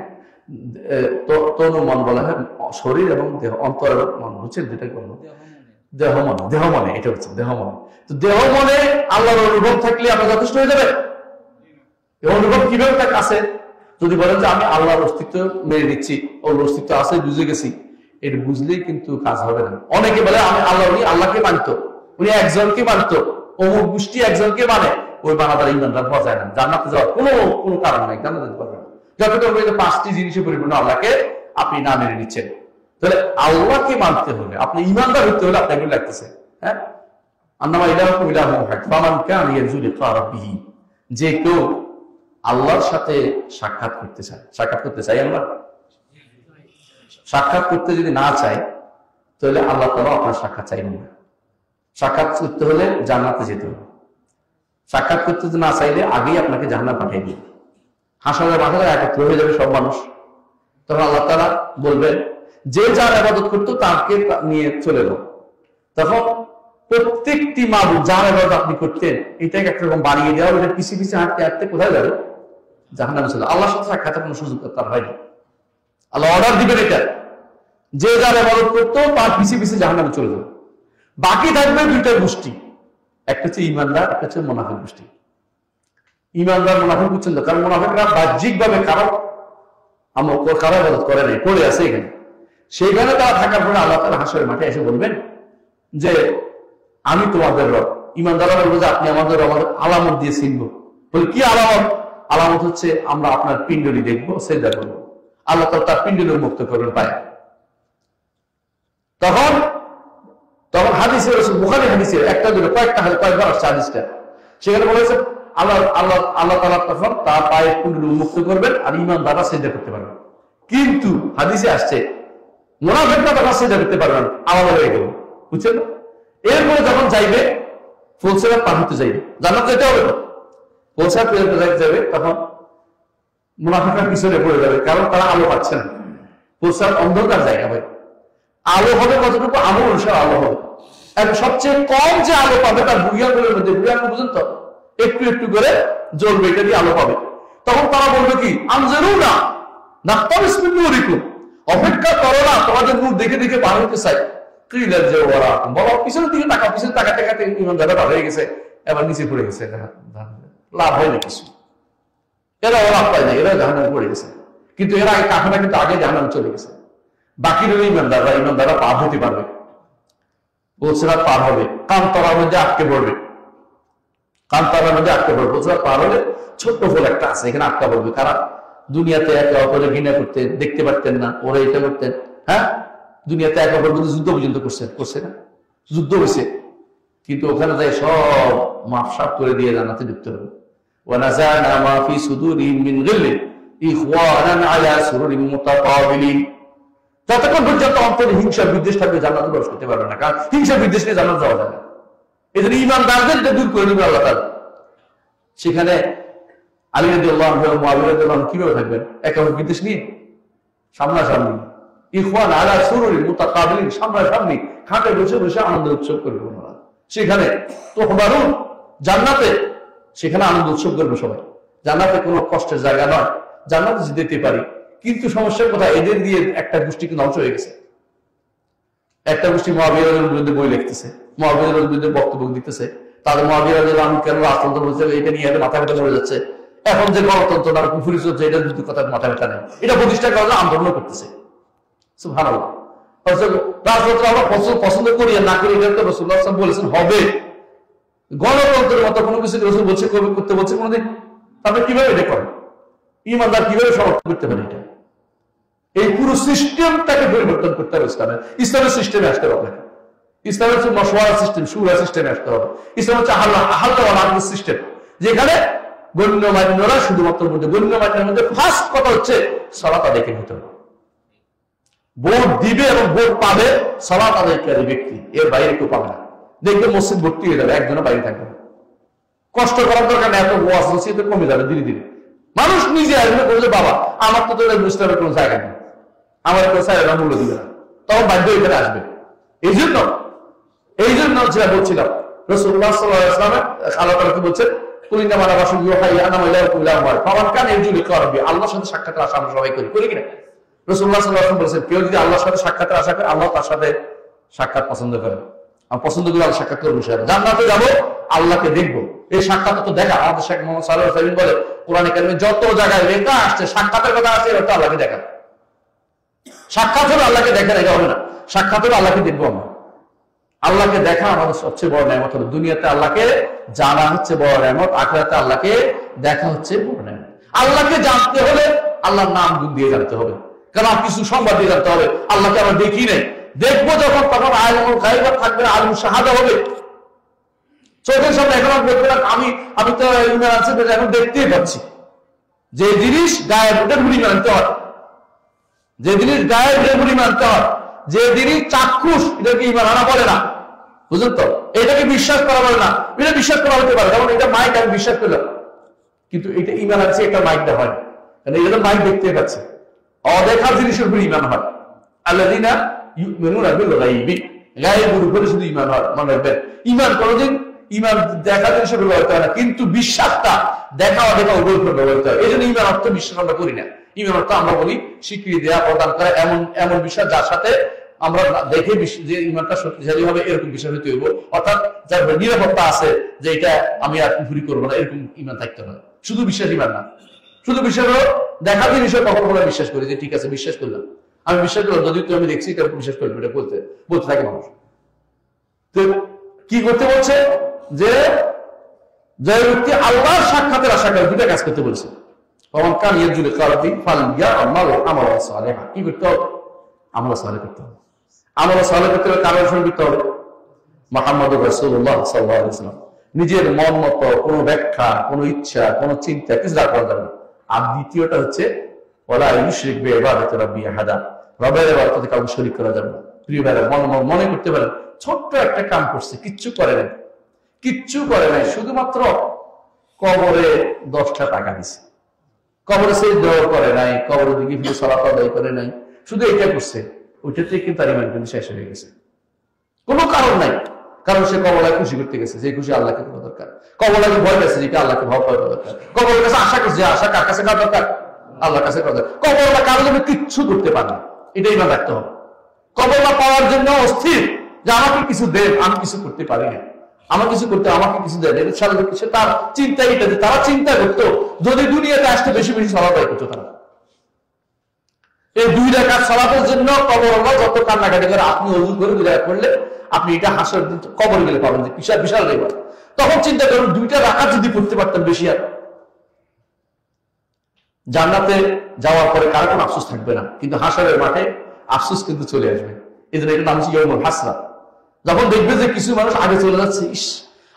তনু মন বলা হয় শরীর এবং দেহ, অন্তর এবং মন। বুঝছেন? যেটাকে বলবো দেহ মনে, দেহ মনে, এটা হচ্ছে দেহ মনে। তো দেহ মনে আল্লাহর অনুভব থাকলে আমরা যথেষ্ট হয়ে যাবে। এই অনুভব কিভাবে তার কাছে? যদি বলেন যে আমি আল্লাহর অস্তিত্ব মেনে নিচ্ছি, ওর অস্তিত্ব আছে, বুঝে গেছি, এটা বুঝলেই কিন্তু কাজ হবে না। অনেকে বলে আমি আল্লাহকে মানত, উনি একজনকে মানত, অমুক গোষ্ঠী একজনকে মানে, ওই বানাদার ইমানদার হওয়া যায় না, জান্নাতে যাওয়ার কোনো কারণ নাই, জান্নাতে যেতে পারবে না। যতক্ষণ 5টি জিনিসে পরিপূর্ণ আল্লাহকে আপনি না মেনে নিচ্ছেন। তাহলে আল্লাহকে মানতে হলে, আপনি ইমানদার হতে হলে আপনাকে লাগতেছে, হ্যাঁ, আন্নামা ইলাহুকুম ইলাহুন ওয়াহিদ ফামান কানা ইয়ারজু লিকা রাব্বিহি, যে কেউ আল্লাহর সাথে সাক্ষাৎ করতে চাই আমরা সাক্ষাৎ করতে যদি না চাই, তাহলে আল্লাহ তাআলা আপনার সাক্ষাৎ চাইবেন না। সাক্ষাৎ করতে হলে জান্নাতে যেতে হবে। সাক্ষাৎ করতে না চাইলে আগেই আপনাকে জান্নাত পাঠিয়ে দিবে। হাসরের মাঠে একত্র হয়ে যাবে সব মানুষ। তখন আল্লাহ তাআলা বলবেন, যে যার ইবাদত করতো তাকে নিয়ে চলে যাও। তখন প্রত্যেকটি মাবুদ যার ইবাদত আপনি করতেন, এটাকে একরকম বানিয়ে দেওয়া, এটা পিছিয়ে পিছিয়ে হাঁটতে হাঁটতে কোথায় যাবে? জাহান্নামে চলে। আল্লাহর সাথে সাক্ষাতের কোনো সুযোগ তার হয়নি। আল্লাহ অর্ডার দিবেন এটা, যে যার ইবাদত করতো তার পিছিয়ে পিছিয়ে জাহান্নামে চলে যাবে। বাকি থাকবে দুইটা গোষ্ঠী, একটা হচ্ছে ইমানদার, একটা হচ্ছে মুনাফিক গোষ্ঠী। ইমানদার মুনাফিক বুঝছেন তো? কারণ মুনাফিকরা বাহ্যিক ভাবে কারো ইবাদত করে নাই, পড়ে আছে এখানে। সেইখানে তারা থাকার পরে আল্লাহ তাআলা হাসরের মাঠে এসে বলবেন যে আমি তোমাদের রব। ইমানদাররা বলবো যে আপনি আমাদের আলামত দিয়ে চিনবো। বলে কি আলামত? আলামত হচ্ছে আমরা আপনার পিণ্ডলি দেখবো, সেজদা করবো। আল্লাহ তাআলা তার পিণ্ডলি মুক্ত করবেন পায়। তখন হাদিসে রাসূল, বুখারী হাদিসে একটা দুটো কয়েকবার আসছে হাদিসটা, সেখানে বলেছে আল্লাহ তাআলা তখন তার পায়ের পিণ্ডলি মুক্ত করবেন আর ঈমানদাররা সেজদা করতে পারবেন। কিন্তু হাদিসে আসছে মুনাফিকরা তখন সেজদা করতে পারবেন, আলাদা হয়ে গেল। বুঝছেন? এরপরে যখন যাইবে ফুলসিরাত পার হতে যাইবে, জান্নাত যেতে হবে তো, ফুলসিরাত পেরোতে যাবে, তখন মুনাফিকরা পিছনে পড়ে যাবে, কারণ তারা আলো পাচ্ছে না। ফুলসিরাত অন্ধকার জায়গা ভাই, আলো হবে কতটুকু? আমল অনুসারে আলো হবে। এখন সবচেয়ে কম যে আলো পাবে তার বুড়িয়াগুলোর মধ্যে, বুড়িয়াগুলো বুঝেন তো, একটু একটু করে জ্বলবে, এটা দিয়ে আলো পাবে। তখন তারা বলবে কি, আনজারুনা নাক্তাবিস মিন নূরিকুম, অপেক্ষা করো না, তোমাদের নূর দেখে দেখে বার হতে চাই। কিলার যে ওরা বলো পিছনের দিকে তাকাও, পিছনে তাকাতে তাকাতে ইমানদাররা বার হয়ে গেছে, এবার নিচে পড়ে গেছে, লাভ হয় না কিছু। এরা লাভ পায় না, এরা জাহান্নামে পড়ে গেছে। কিন্তু এরা কাফেররা কিন্তু আগে জাহান্নামে চলে গেছে। বাকি রইল ইমানদাররা পার হতে পারবে, ফুলসিরাত পার হবে, কান্তরার মধ্যে আটকে পড়বে, ফুলসিরাত পার হলে ছোট্ট ফুল একটা আছে, এখানে আটকা পড়বে। কারা? দুনিয়াতে একে অপরে ঘৃণা করতেন, দেখতে পারতেন না, ওরা এটা করতেন, হ্যাঁ, দুনিয়াতে একে অপরের মধ্যে যুদ্ধ পর্যন্ত করছে না, যুদ্ধ হয়েছে, কিন্তু ওখানে যাই সব মাফসাফ করে দিয়ে জান্নাতে ঢুকতে হবে। ওয়ানাযানা মা ফি সুদুরিহিম মিন গিল্লিন ইখওয়ানান আলা সুরুরিন মুতাকাবিলিন। যতক্ষণ পর্যন্ত অন্তরে হিংসা বিদ্বেষ থাকবে জান্নাতে প্রবেশ করতে পারবে না, কারণ হিংসা বিদ্বেষ নিয়ে জান্নাতে যাওয়া যায় না। এই জন্য ঈমানদারদেরকে দূর করে দেবে আল্লাহ তাআলা। সেখানে আলী রাদিয়াল্লাহু আনহু, মুআবিয়া রাদিয়াল্লাহু আনহু কিভাবে থাকবেন? একে অপরের বিদ্বেষ নিয়ে সামনাসামনি, ইখওয়ান আলা সুরুরিন মুতাকাবিলিন, সামনাসামনি খাটে বসে বসে আনন্দ উৎসব করবে ওনারা। সেখানে তুহবারুন, জান্নাতে সেখানে আনন্দ উৎসব করবে সবাই। জান্নাতে কোনো কষ্টের জায়গা নয়, জান্নাতে যেতে পারি। কিন্তু সমস্যার কথা, এদের দিয়ে একটা গোষ্ঠী কিন্তু ধ্বংস হয়ে গেছে। একটা গোষ্ঠী মুআবিয়ার বিরুদ্ধে বই লিখতেছে, মুআবিয়ার বিরুদ্ধে বক্তব্য দিতেছে, তাদের মুআবিয়া রাদিয়াল্লাহু আনহু কেন রাসূল বলছে এটা নিয়ে মাথা ব্যথা করে যাচ্ছে। এখন যে গণতন্ত্র তার কুফুরি চলছে, এটা দুটি কথার মাথা ব্যথা নেই, এটা প্রতিষ্ঠা করার জন্য আন্দোলন করতেছে। সুবহানাল্লাহ। রাজতন্ত্র আমরা পছন্দ করি আর না করি, এটা তো রাসূলুল্লাহ সাল্লাল্লাহু আলাইহি ওয়াসাল্লাম বলেছেন হবে। গণতন্ত্রের মতো কোনো কিছু রাসূল বলছে করতে বলছে কোনোদিন? তাহলে কিভাবে এটা করে? ইমানদার কিভাবে সমর্থন করতে পারে এটা? এই পুরো সিস্টেমটাকে পরিবর্তন করতে হবে। ইসলামের সিস্টেমে আসতে হবে। ইসলামের হচ্ছে মশওয়ারা সিস্টেম, শুরা সিস্টেমে আসতে হবে। ইসলাম হচ্ছে আহ্লাদ সিস্টেম, যেখানে গণ্যমান্যরা শুধুমাত্র গণ্যমান্যের মধ্যে ফার্স্ট কথা হচ্ছে সালাত আদায়কে নিতে হবে। ভোট দিবে এবং ভোট পাবে সালাত আদায়কারী ব্যক্তি, এর বাইরে কেউ পাবে না। দেখবে মসজিদ ভর্তি হয়ে যাবে, একজনের বাইরে থাকবে না। কষ্ট করার দরকার নেই, এত ওয়াজ নসিহত কমে যাবে ধীরে ধীরে। মানুষ নিজে আসবে বলছে বাবা আমার তো ইসলামের কোনো জায়গা নেই, আমার কোনো জায়গা মূল্য দিবে না, তখন বাধ্য এখানে আসবে। এই জন্য যেটা বলছিলাম, রাসূলুল্লাহ সাল্লাল্লাহু আলাইহি ওয়াসাল্লাম আল্লাহ তাআলা কি বলছেন, কুলিনা মানা বাসু ইউহাই আনা মাইলাকুল্লাহ ওয়া ফামান কান ইয়ারজু লিকা রাব্বি, আল্লাহর সাথে সাক্ষাতের আশা আমরা সবাই করি কিনা? রাসূলুল্লাহ সাল্লাল্লাহু আলাইহি ওয়াসাল্লাম বলেছেন, কেউ যদি আল্লাহর সাথে সাক্ষাতের আশা করে, আল্লাহ তার সাথে সাক্ষাৎ পছন্দ করেন। আমি পছন্দ করি আল্লাহ সাক্ষাৎ করবো, জান্নাতে যাবো, আল্লাহকে দেখবো। এই সাক্ষাৎ তো দেখা, আমাদের শেখ মুহাম্মদ সাল্লাল্লাহু আলাইহি ওয়াসাল্লাম বলে কোরআনে কারিমে যত জায়গায় লেখা আসছে সাক্ষাতের কথা আছে, এটা আল্লাহকে দেখা। সাক্ষাৎ হলো আল্লাহকে দেখা, দেখা হবে না, সাক্ষাৎ হলো আল্লাহকে দেখবো আমরা। আল্লাহকে দেখা আমাদের সবচেয়ে বড় নেয়ামত হলো। দুনিয়াতে আল্লাহকে জানা হচ্ছে বড় নেয়ামত, আখিরাতে আল্লাহকে দেখা হচ্ছে বড় নেয়ামত। আল্লাহকে জানতে হলে আল্লাহর নাম গুণ দিয়ে জানতে হবে, কারণ কিছু সংবাদ দিয়ে জানতে হবে। আল্লাহকে আমরা দেখি নাই, দেখবো যখন, তখন আলিমুল গায়ব থাকবে না, আলিমুল শাহাদা হবে। চোখের সামনে এখন দেখবে না, আমি তো ইমান আছে এখন দেখতেই পাচ্ছি। যে জিনিস গায়েব ওটার গুলি মানতে হয়, যে জিনিস গায়েব ওটার গুলি মানতে হয়। যে জিনিস চাক্ষুষ এটাকে ইমান আনা বলে না, বুঝলেন তো? এটাকে বিশ্বাস করা বলে না, এটা বিশ্বাস করা হতে পারে। যেমন এটা মাইক আমি বিশ্বাস করলাম, কিন্তু এটা ইমান আছে, এটা মাইকটা হয়, কারণ এটা তো মাইক দেখতে পাচ্ছে। অদেখা জিনিসের উপর ইমান হয়। আল্লাযীনা ইউমিনুনা বিল গায়বি, গায়েবের উপরে শুধু ইমান হয়। মনে রাখবেন, ইমান কোনদিন ইমান দেখা জিনিসের উপর ব্যবহৃত হয় না, কিন্তু বিশ্বাসটা দেখা অদেখা উভয়ের উপর ব্যবহৃত হয়। এই জন্য ইমান অর্থ বিশ্বাস আমরা করি না। ইমান অর্থ আমরা বলি স্বীকৃতি দেওয়া, প্রদান করা, এমন বিশ্বাস যার সাথে আমরা দেখে যে ইমানটা শক্তিশালী হবে, এরকম বিশ্বাস হইতে হইব। অর্থাৎ যার নিরাপত্তা আছে যে এটা আমি আর কুফরি করবো না, এরকম ইমান থাকতে হবে। শুধু বিশ্বাস ইমান না, শুধু বিশ্বাস হলো দেখা জিনিসও কখনো কখনো বিশ্বাস করি যে ঠিক আছে বিশ্বাস করলাম, আমি বিশ্বাস করলাম, যদি তুই আমি দেখছি এটা বিশ্বাস করবি, এটা বলতে থাকে মানুষ। তো কি করতে বলছে, যে যে ব্যক্তি আল্লাহর সাক্ষাতের আশা করে দুটা কাজ করতে বলছে। কি করতে হবে? আমল সালেহ করতে হবে। আমল সালেহ করতে হবে, কার অনুসরণ করতে হবে? মুহাম্মদুর রাসূলুল্লাহ সাল্লাল্লাহু আলাইহি ওয়াসাল্লাম। নিজের মন মতো কোনো ব্যাখ্যা, কোনো ইচ্ছা, কোনো চিন্তা কিছু করা যাবে না। আর দ্বিতীয়টা হচ্ছে ওয়ালা ইউশরিক বিইবাদাতি রাব্বি আহাদা, রবের ইবাদতে কাউকে শরীক করা যাবে না। প্রিয় ভাইরা, মনে করতে পারেন ছোট্ট একটা কাম করছে, কিচ্ছু করে নাই, শুধুমাত্র কবরে 10টা টাকা দিছে, কবরে সে দোয়া করে নাই, কবরের দিকে ফিরে সালাত আদায় করে নাই, শুধু এটা করছে, ওইটাতে কিন্তু তার ঈমান কিন্তু শেষ হয়ে গেছে। কোনো কারণ নাই, কারণ সে কবলায় খুশি করতে গেছে, যে খুশি আল্লাহকে করা দরকার। কবলাকে ভয় পেয়েছে, যে আল্লাহকে ভাব করা দরকার। কবরের কাছে আশা করছে, আশা কার কাছে করা দরকার? আল্লাহর কাছে করা দরকার। কবরটা কারোর জন্য কিচ্ছু করতে পারে না, এটাই ইমান রাখতে হবে। কবরটা পাওয়ার জন্য অস্থির, যে আমাকে কিছু দেন, আমি কিছু করতে পারি না, আমার কিছু করতে, আমাকে কিছু দেন, এটা ছাড়া কিছু। তার চিন্তা এটা, যে তারা চিন্তা করতো যদি দুনিয়াতে আসতে বেশি বেশি সালাত আদায় করতো তারা। এই 2 রাকাত সালাতের জন্য কবরওয়ালা যত কান্নাকাটি করে, আপনি ওযু করে বিদায় করলে আপনি এটা হাসর দিন কবর গেলে পাবেন যে বিশাল বিশাল রেওয়াজ। তখন চিন্তা করুন 2টা রাকাত যদি পড়তে পারতেন বেশি, আর জান্নাতে যাওয়ার পরে কারো কোনো আফসোস থাকবে না, কিন্তু হাসরের মাঠে আফসোস কিন্তু চলে আসবে। এই জন্য এটার নাম হচ্ছে ইয়াউমুল হাসরা। যখন দেখবে যে কিছু মানুষ আগে চলে যাচ্ছে, ইস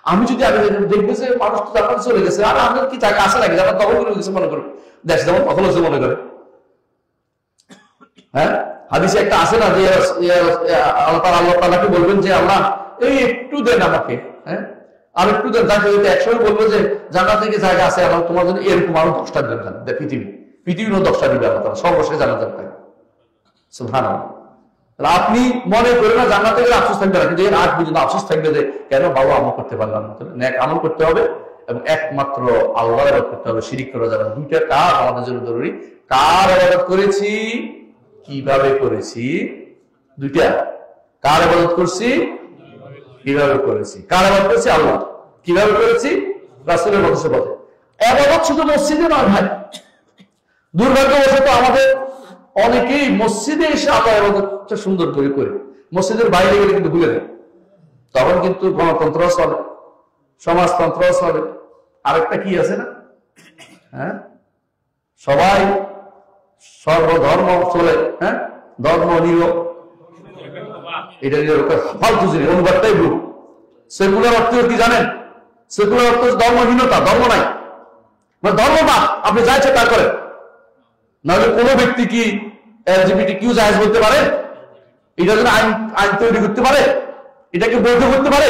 আমি যদি আগে দেখবে যে মানুষ তো জান্নাতে চলে গেছে, আর আমার কি জায়গা আছে নাকি, জান্নাত দখল করে গেছে মনে করুন, দেশ যেমন দখল হচ্ছে মনে করে। হ্যাঁ, হাদিসে একটা আছে না যে আল্লাহ তাআলাকে বলবেন যে আল্লাহ এই একটু দেন আমাকে, হ্যাঁ আর একটু দেন, তাকে একসময় বলবো যে জান্নাত থেকে জায়গা আছে আল্লাহ তোমার জন্য, এরকম আরো 10টা দেন, পৃথিবীরও 10টা দিবে আল্লাহ তাআলা, সর্বশেষ জান্নাত থাকে। সুবহানাল্লাহ। আপনি মনে করেন না জান্নাতে গেলে আফসোস থাকবে না, কিন্তু এর আগ পর্যন্ত আফসোস থাকবে যে কেন বাবা আমল করতে পারলাম না। নেক আমল করতে হবে এবং একমাত্র আল্লাহর ইবাদত করতে হবে, শিরিক করা যাবে না। 2টা কাজ আমাদের জন্য জরুরি। কার ইবাদত করেছি, কিভাবে করেছি, 2টা। কার ইবাদত করছি, কিভাবে করেছি। কার ইবাদত করেছি? আল্লাহ। কিভাবে করেছি? রাসূলের পথে। ইবাদত শুধু মসজিদে নয় ভাই, দুর্ভাগ্যবশত আমাদের অনেকেই মসজিদে এসে আল্লাহ ইবাদতটা সুন্দর করে করে মসজিদের বাইরে গেলে কিন্তু ভুলে যায়। তখন কিন্তু গণতন্ত্র চলে, সমাজতন্ত্র চলে, আরেকটা কি আছে না, হ্যাঁ, সবাই সর্বধর্ম চলে, হ্যাঁ, ধর্ম নিরপ, এটা ফালতু জিনিস, অনুবাদটাই ভুল। সেকুলার অর্থ কি জানেন? সেকুলার অর্থ ধর্মহীনতা, ধর্ম নাই, মানে ধর্ম না, আপনি যা ইচ্ছে তা করেন। নাহলে কোন ব্যক্তি কি LGBTQ জায়েজ বলতে পারে? এটা যেন আইন তৈরি করতে পারে, এটাকে বৈধ করতে পারে?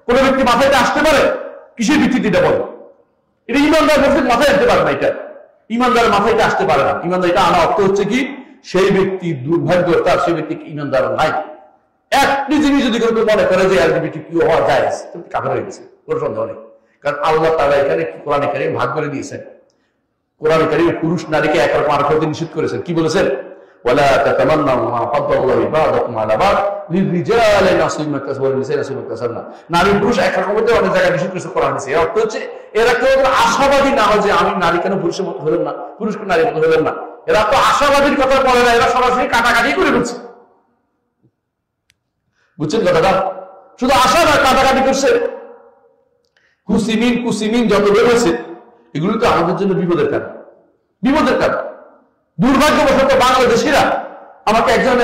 কোন ব্যক্তি মাথায় আসতে পারে? কিসের ভিত্তিতে এটা বলে? এটা ইমানদার ব্যক্তির মাথায় আসতে পারে না, এটা ইমানদার মাথায় আসতে পারে না। ইমানদার এটা আনা অর্থ হচ্ছে কি, সেই ব্যক্তি দুর্ভাগ্য, তার সেই ব্যক্তি ইমানদার নাই। একটি জিনিস যদি কেউ মনে করে যে LGBTQ হওয়া যায়, তুমি কাফের হয়ে গেছে, কোনো সন্দেহ নেই। কারণ আল্লাহ তাআলা এখানে কোরআনে কারীমে ভাগ করে দিয়েছেন। কোরআনে কারীমে পুরুষ নারীকে একরকম আর করতে নিষেধ করেছেন। কি বলেছেন? ওয়ালা তাতামান্নাউ মা ফাদ্দালাল্লাহু বা'দাকুম আলা বা'দ লিররিজালি নাসিবুম মিক্তাসাবু ওয়াল নিসাই নাসিবুম মিক্তাসাবনা। নারী পুরুষ একরকম হতে অনেক জায়গায় নিষেধ করেছে কোরআন হাদিসে। এর অর্থ হচ্ছে এরা কেউ আশাবাদী না হয় যে আমি নারী কেন পুরুষের মতো হলেন না, পুরুষ কেন নারীর মতো হলেন না। এরা তো আশাবাদীর কথা বলে না, এরা সরাসরি কাটাকাটি করে ফেলছে। বুঝছেন কথাটা? শুধু আশা না, কাটাকাটি করছে। কুসিমিন যত বের হয়েছে, এগুলো তো আমাদের জন্য বিপদের কারণ, বিপদের কারণ। দুর্ভাগ্যবশত বাংলাদেশিরা, আমাকে একজন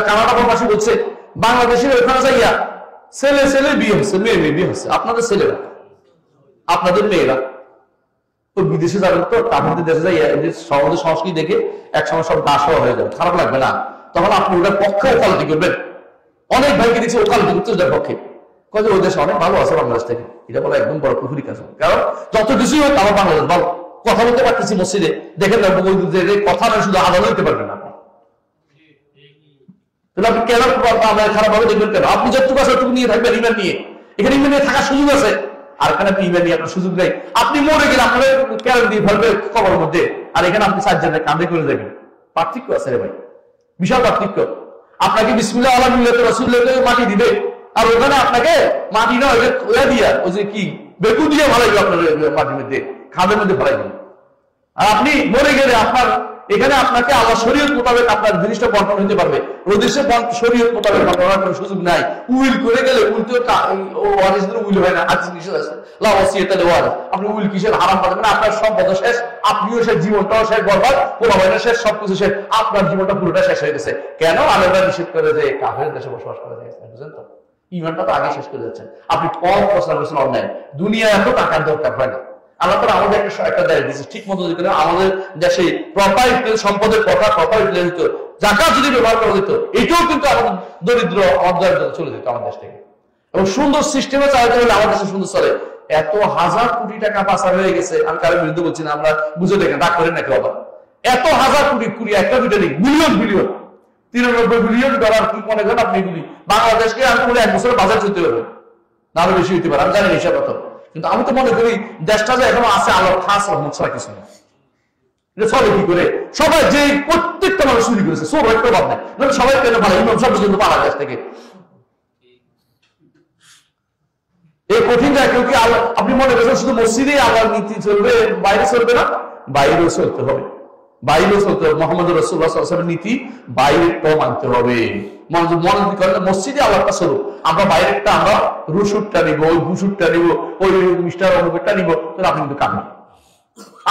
কানাডা প্রবাসী বলছে, বাংলাদেশের ওখানে যাইয়া ছেলে ছেলে বিয়ে হচ্ছে, মেয়ে মেয়ে বিয়ে হচ্ছে। আপনাদের ছেলেরা, আপনাদের মেয়েরা তো বিদেশে যাবেন, তো আপনাদের দেশে যাইয়া এদের সমাজের সংস্কৃতি দেখে একসময় সব দাস হয়ে যাবে, খারাপ লাগবে না? তখন আপনি ওটার পক্ষে ওকালতি করবেন। অনেক ভাইকে দিচ্ছে ওকালতি করতে, ওদের পক্ষে কয়ে ওই দেশে অনেক ভালো আছে বাংলাদেশ থেকে। এটা বলা একদম বড় পুকুরি কাজ। কারণ যত কিছুই হোক আমার বাংলাদেশ ভালো, কথা বলতে পারতেছি মসজিদে, দেখেন কথা নয়, শুধু আদালত দিতে পারবেন না। আপনি কেন খারাপ ভাবে দেখবেন কেন? আপনি যতটুকু আছে ততটুকু নিয়ে থাকবেন, ইমান নিয়ে। এখানে ইমান নিয়ে থাকার সুযোগ আছে, আর এখানে আপনি ইমান নিয়ে আপনার সুযোগ নেই। আপনি মরে গেলে আপনার ক্যারেন দিয়ে ফেলবে কবরের মধ্যে, আর এখানে আপনি 4 জনের কাঁধে করে যাবেন। পার্থক্য আছে রে ভাই, বিশাল পার্থক্য। আপনাকে বিসমিল্লাহ আলা মিল্লাতি রাসূলিল্লাহ মাটি দিবে, আর ওখানে আপনাকে মাটি না ওই দিয়া, ওই যে কি বেকু দিয়ে ভালাইবে, আপনার মাটির মধ্যে খাদের মধ্যে ভালাইবে। আর আপনি মরে গেলে আপনার এখানে আপনাকে আল্লাহ শরীয়ত মোতাবেক আপনার জিনিসটা বন্টন হতে পারবে। ওই দেশে শরীয়ত মোতাবেক বন্টনের কোনো সুযোগ নাই। উইল করে গেলে উইলতেও ওয়ারিসদের উইল হয় না, হাদিস নিষেধ আছে, লা ওয়াসিয়াতা লিওয়ারিস। আপনি উইল কিসের হারাম পাবেন না, আপনার সম্পদ শেষ, আপনিও শেষ, জীবনটাও শেষ, বরবাদ, পোলাপাইনা শেষ, সবকিছু শেষ, আপনার জীবনটা পুরোটা শেষ হয়ে গেছে। কেন? আল্লাহ নিষেধ করে যে কাফের দেশে বসবাস করা যায়, বুঝলেন তো? ইমানটা তো আগে শেষ করে যাচ্ছেন আপনি। কম প্রশ্ন করছেন অন্যায়, দুনিয়া এত টাকার দরকার হয় না। আল্লাহ তাআলা আমাদের একটা দেয় দিয়েছে, ঠিক মতো যদি আমাদের দেশে প্রপার সম্পদের কথা প্রপার দিত, যাকাত যদি ব্যবহার করা যেত, এটাও কিন্তু আমাদের দরিদ্র অর্ধায়িত চলে যেত আমার দেশ থেকে। এবং সুন্দর সিস্টেমে চালাতে হলে আমার দেশে সুন্দর চলে। এত হাজার কোটি টাকা পাচার হয়ে গেছে, আমি কারোর বিরুদ্ধে বলছি না, আমরা বুঝে দেখেন, রাগ করেন নাকি বাবা। এত হাজার কোটি কোটি, একটা দুইটা নেই, বিলিয়ন বিলিয়ন, 93 বিলিয়ন ডলার কি মনে করেন আপনি? এগুলি বাংলাদেশকে আমি মনে 1 বছরের বাজার চলতে পারবে না, আরো বেশি হইতে পারে, আমি জানি হিসাব কত। কিন্তু আমি তো মনে করি দেশটা যে এখনো আছে আল্লাহর খাস রহমত ছাড়া কিছু না। এটা চলে কি করে? সবাই যে প্রত্যেকটা মানুষ চুরি করেছে, সব একটা ভাব নেই, সবাই কেন ভালো ইমাম সব কিন্তু পালা দেশ থেকে। এই কঠিন যায় কেউ কি আল্লাহ, আপনি মনে করছেন শুধু মসজিদে আল্লাহর নীতি চলবে, বাইরে চলবে না? বাইরেও চলতে হবে, বাইরেও চলতে হবে। মোহাম্মদ রাসূলুল্লাহ সাল্লাল্লাহু আলাইহি ওয়াসাল্লামের নীতি বাইরেটাও মানতে হবে। মনোনীত করলে মসজিদে আল্লাহটা স্বরূপ, আমরা বাইরেটা আমরা রসুরটা নিব, ওই ভুসুরটা নিব, ওই মিস্টার অনুপেরটা নিব, তাহলে আপনি কিন্তু কাফের,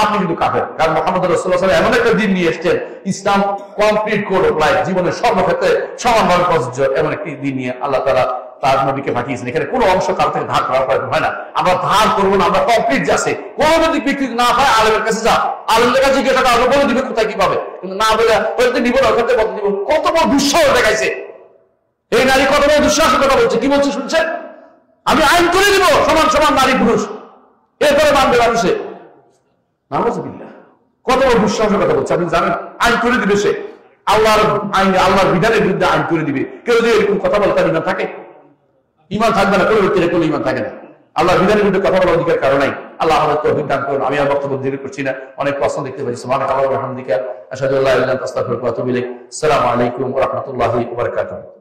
আপনি কিন্তু কাফের। কারণ মোহাম্মদ রাসূলুল্লাহ সাল্লাল্লাহু আলাইহি ওয়াসাল্লাম এমন একটা দিন নিয়ে এসেছেন, ইসলাম কমপ্লিট কোড অফ লাইফ, জীবনের সর্বক্ষেত্রে সমানভাবে প্রযোজ্য এমন একটি দিন নিয়ে আল্লাহ তাআলা তার নবীকে পাঠিয়েছেন। এখানে কোনো অংশ কারো থেকে ধার করার প্রয়োজন হয় না। আমরা ধার করবো না, আমরা কমপ্লিট যাচ্ছে। কোনো যদি বিকৃতি না হয় আলেমের কাছে যা, আলেমের কাছে জিজ্ঞাসা করা বলে দিবে কোথায় কি পাবে, কিন্তু না বলে ওইতে নিব না, ওখানে বদলে দিব। কত বড় দুঃসাহস দেখাইছে এই নারী, কত বড় দুঃসাহসের কথা বলছে। কি বলছে শুনছেন? আমি আইন করে দিব সমান সমান নারী পুরুষ, এরপরে মানবে মানুষে। নাউযুবিল্লাহ, কত বড় দুঃসাহসের কথা বলছে। আপনি জানেন আইন করে দিবে সে, আল্লাহর আইন, আল্লাহর বিধানের বিরুদ্ধে আইন করে দিবে। কেউ যদি এরকম কথা বলে তার ইমান থাকে? ইমান থাকবে না, কোনো ব্যক্তির কোনো ইমান থাকে না। আল্লাহর বিধানের বিরুদ্ধে কথা বলার অধিকার কারণ নাই। আল্লাহ আমাদের তৌফিক দান করুন। আমি আর বক্তব্য দীর্ঘ করছি না, অনেক প্রশ্ন দেখতে পাচ্ছি। সুবহানাল্লাহি ওয়া বিহামদিহি, আশহাদু আল্লা ইলাহা ইল্লা আনতা, আস্তাগফিরুকা ওয়া আতুবু ইলাইক। আসসালামু আলাইকুম ওয়া রাহমাতুল্লাহি ওয়া বারাকাতুহু।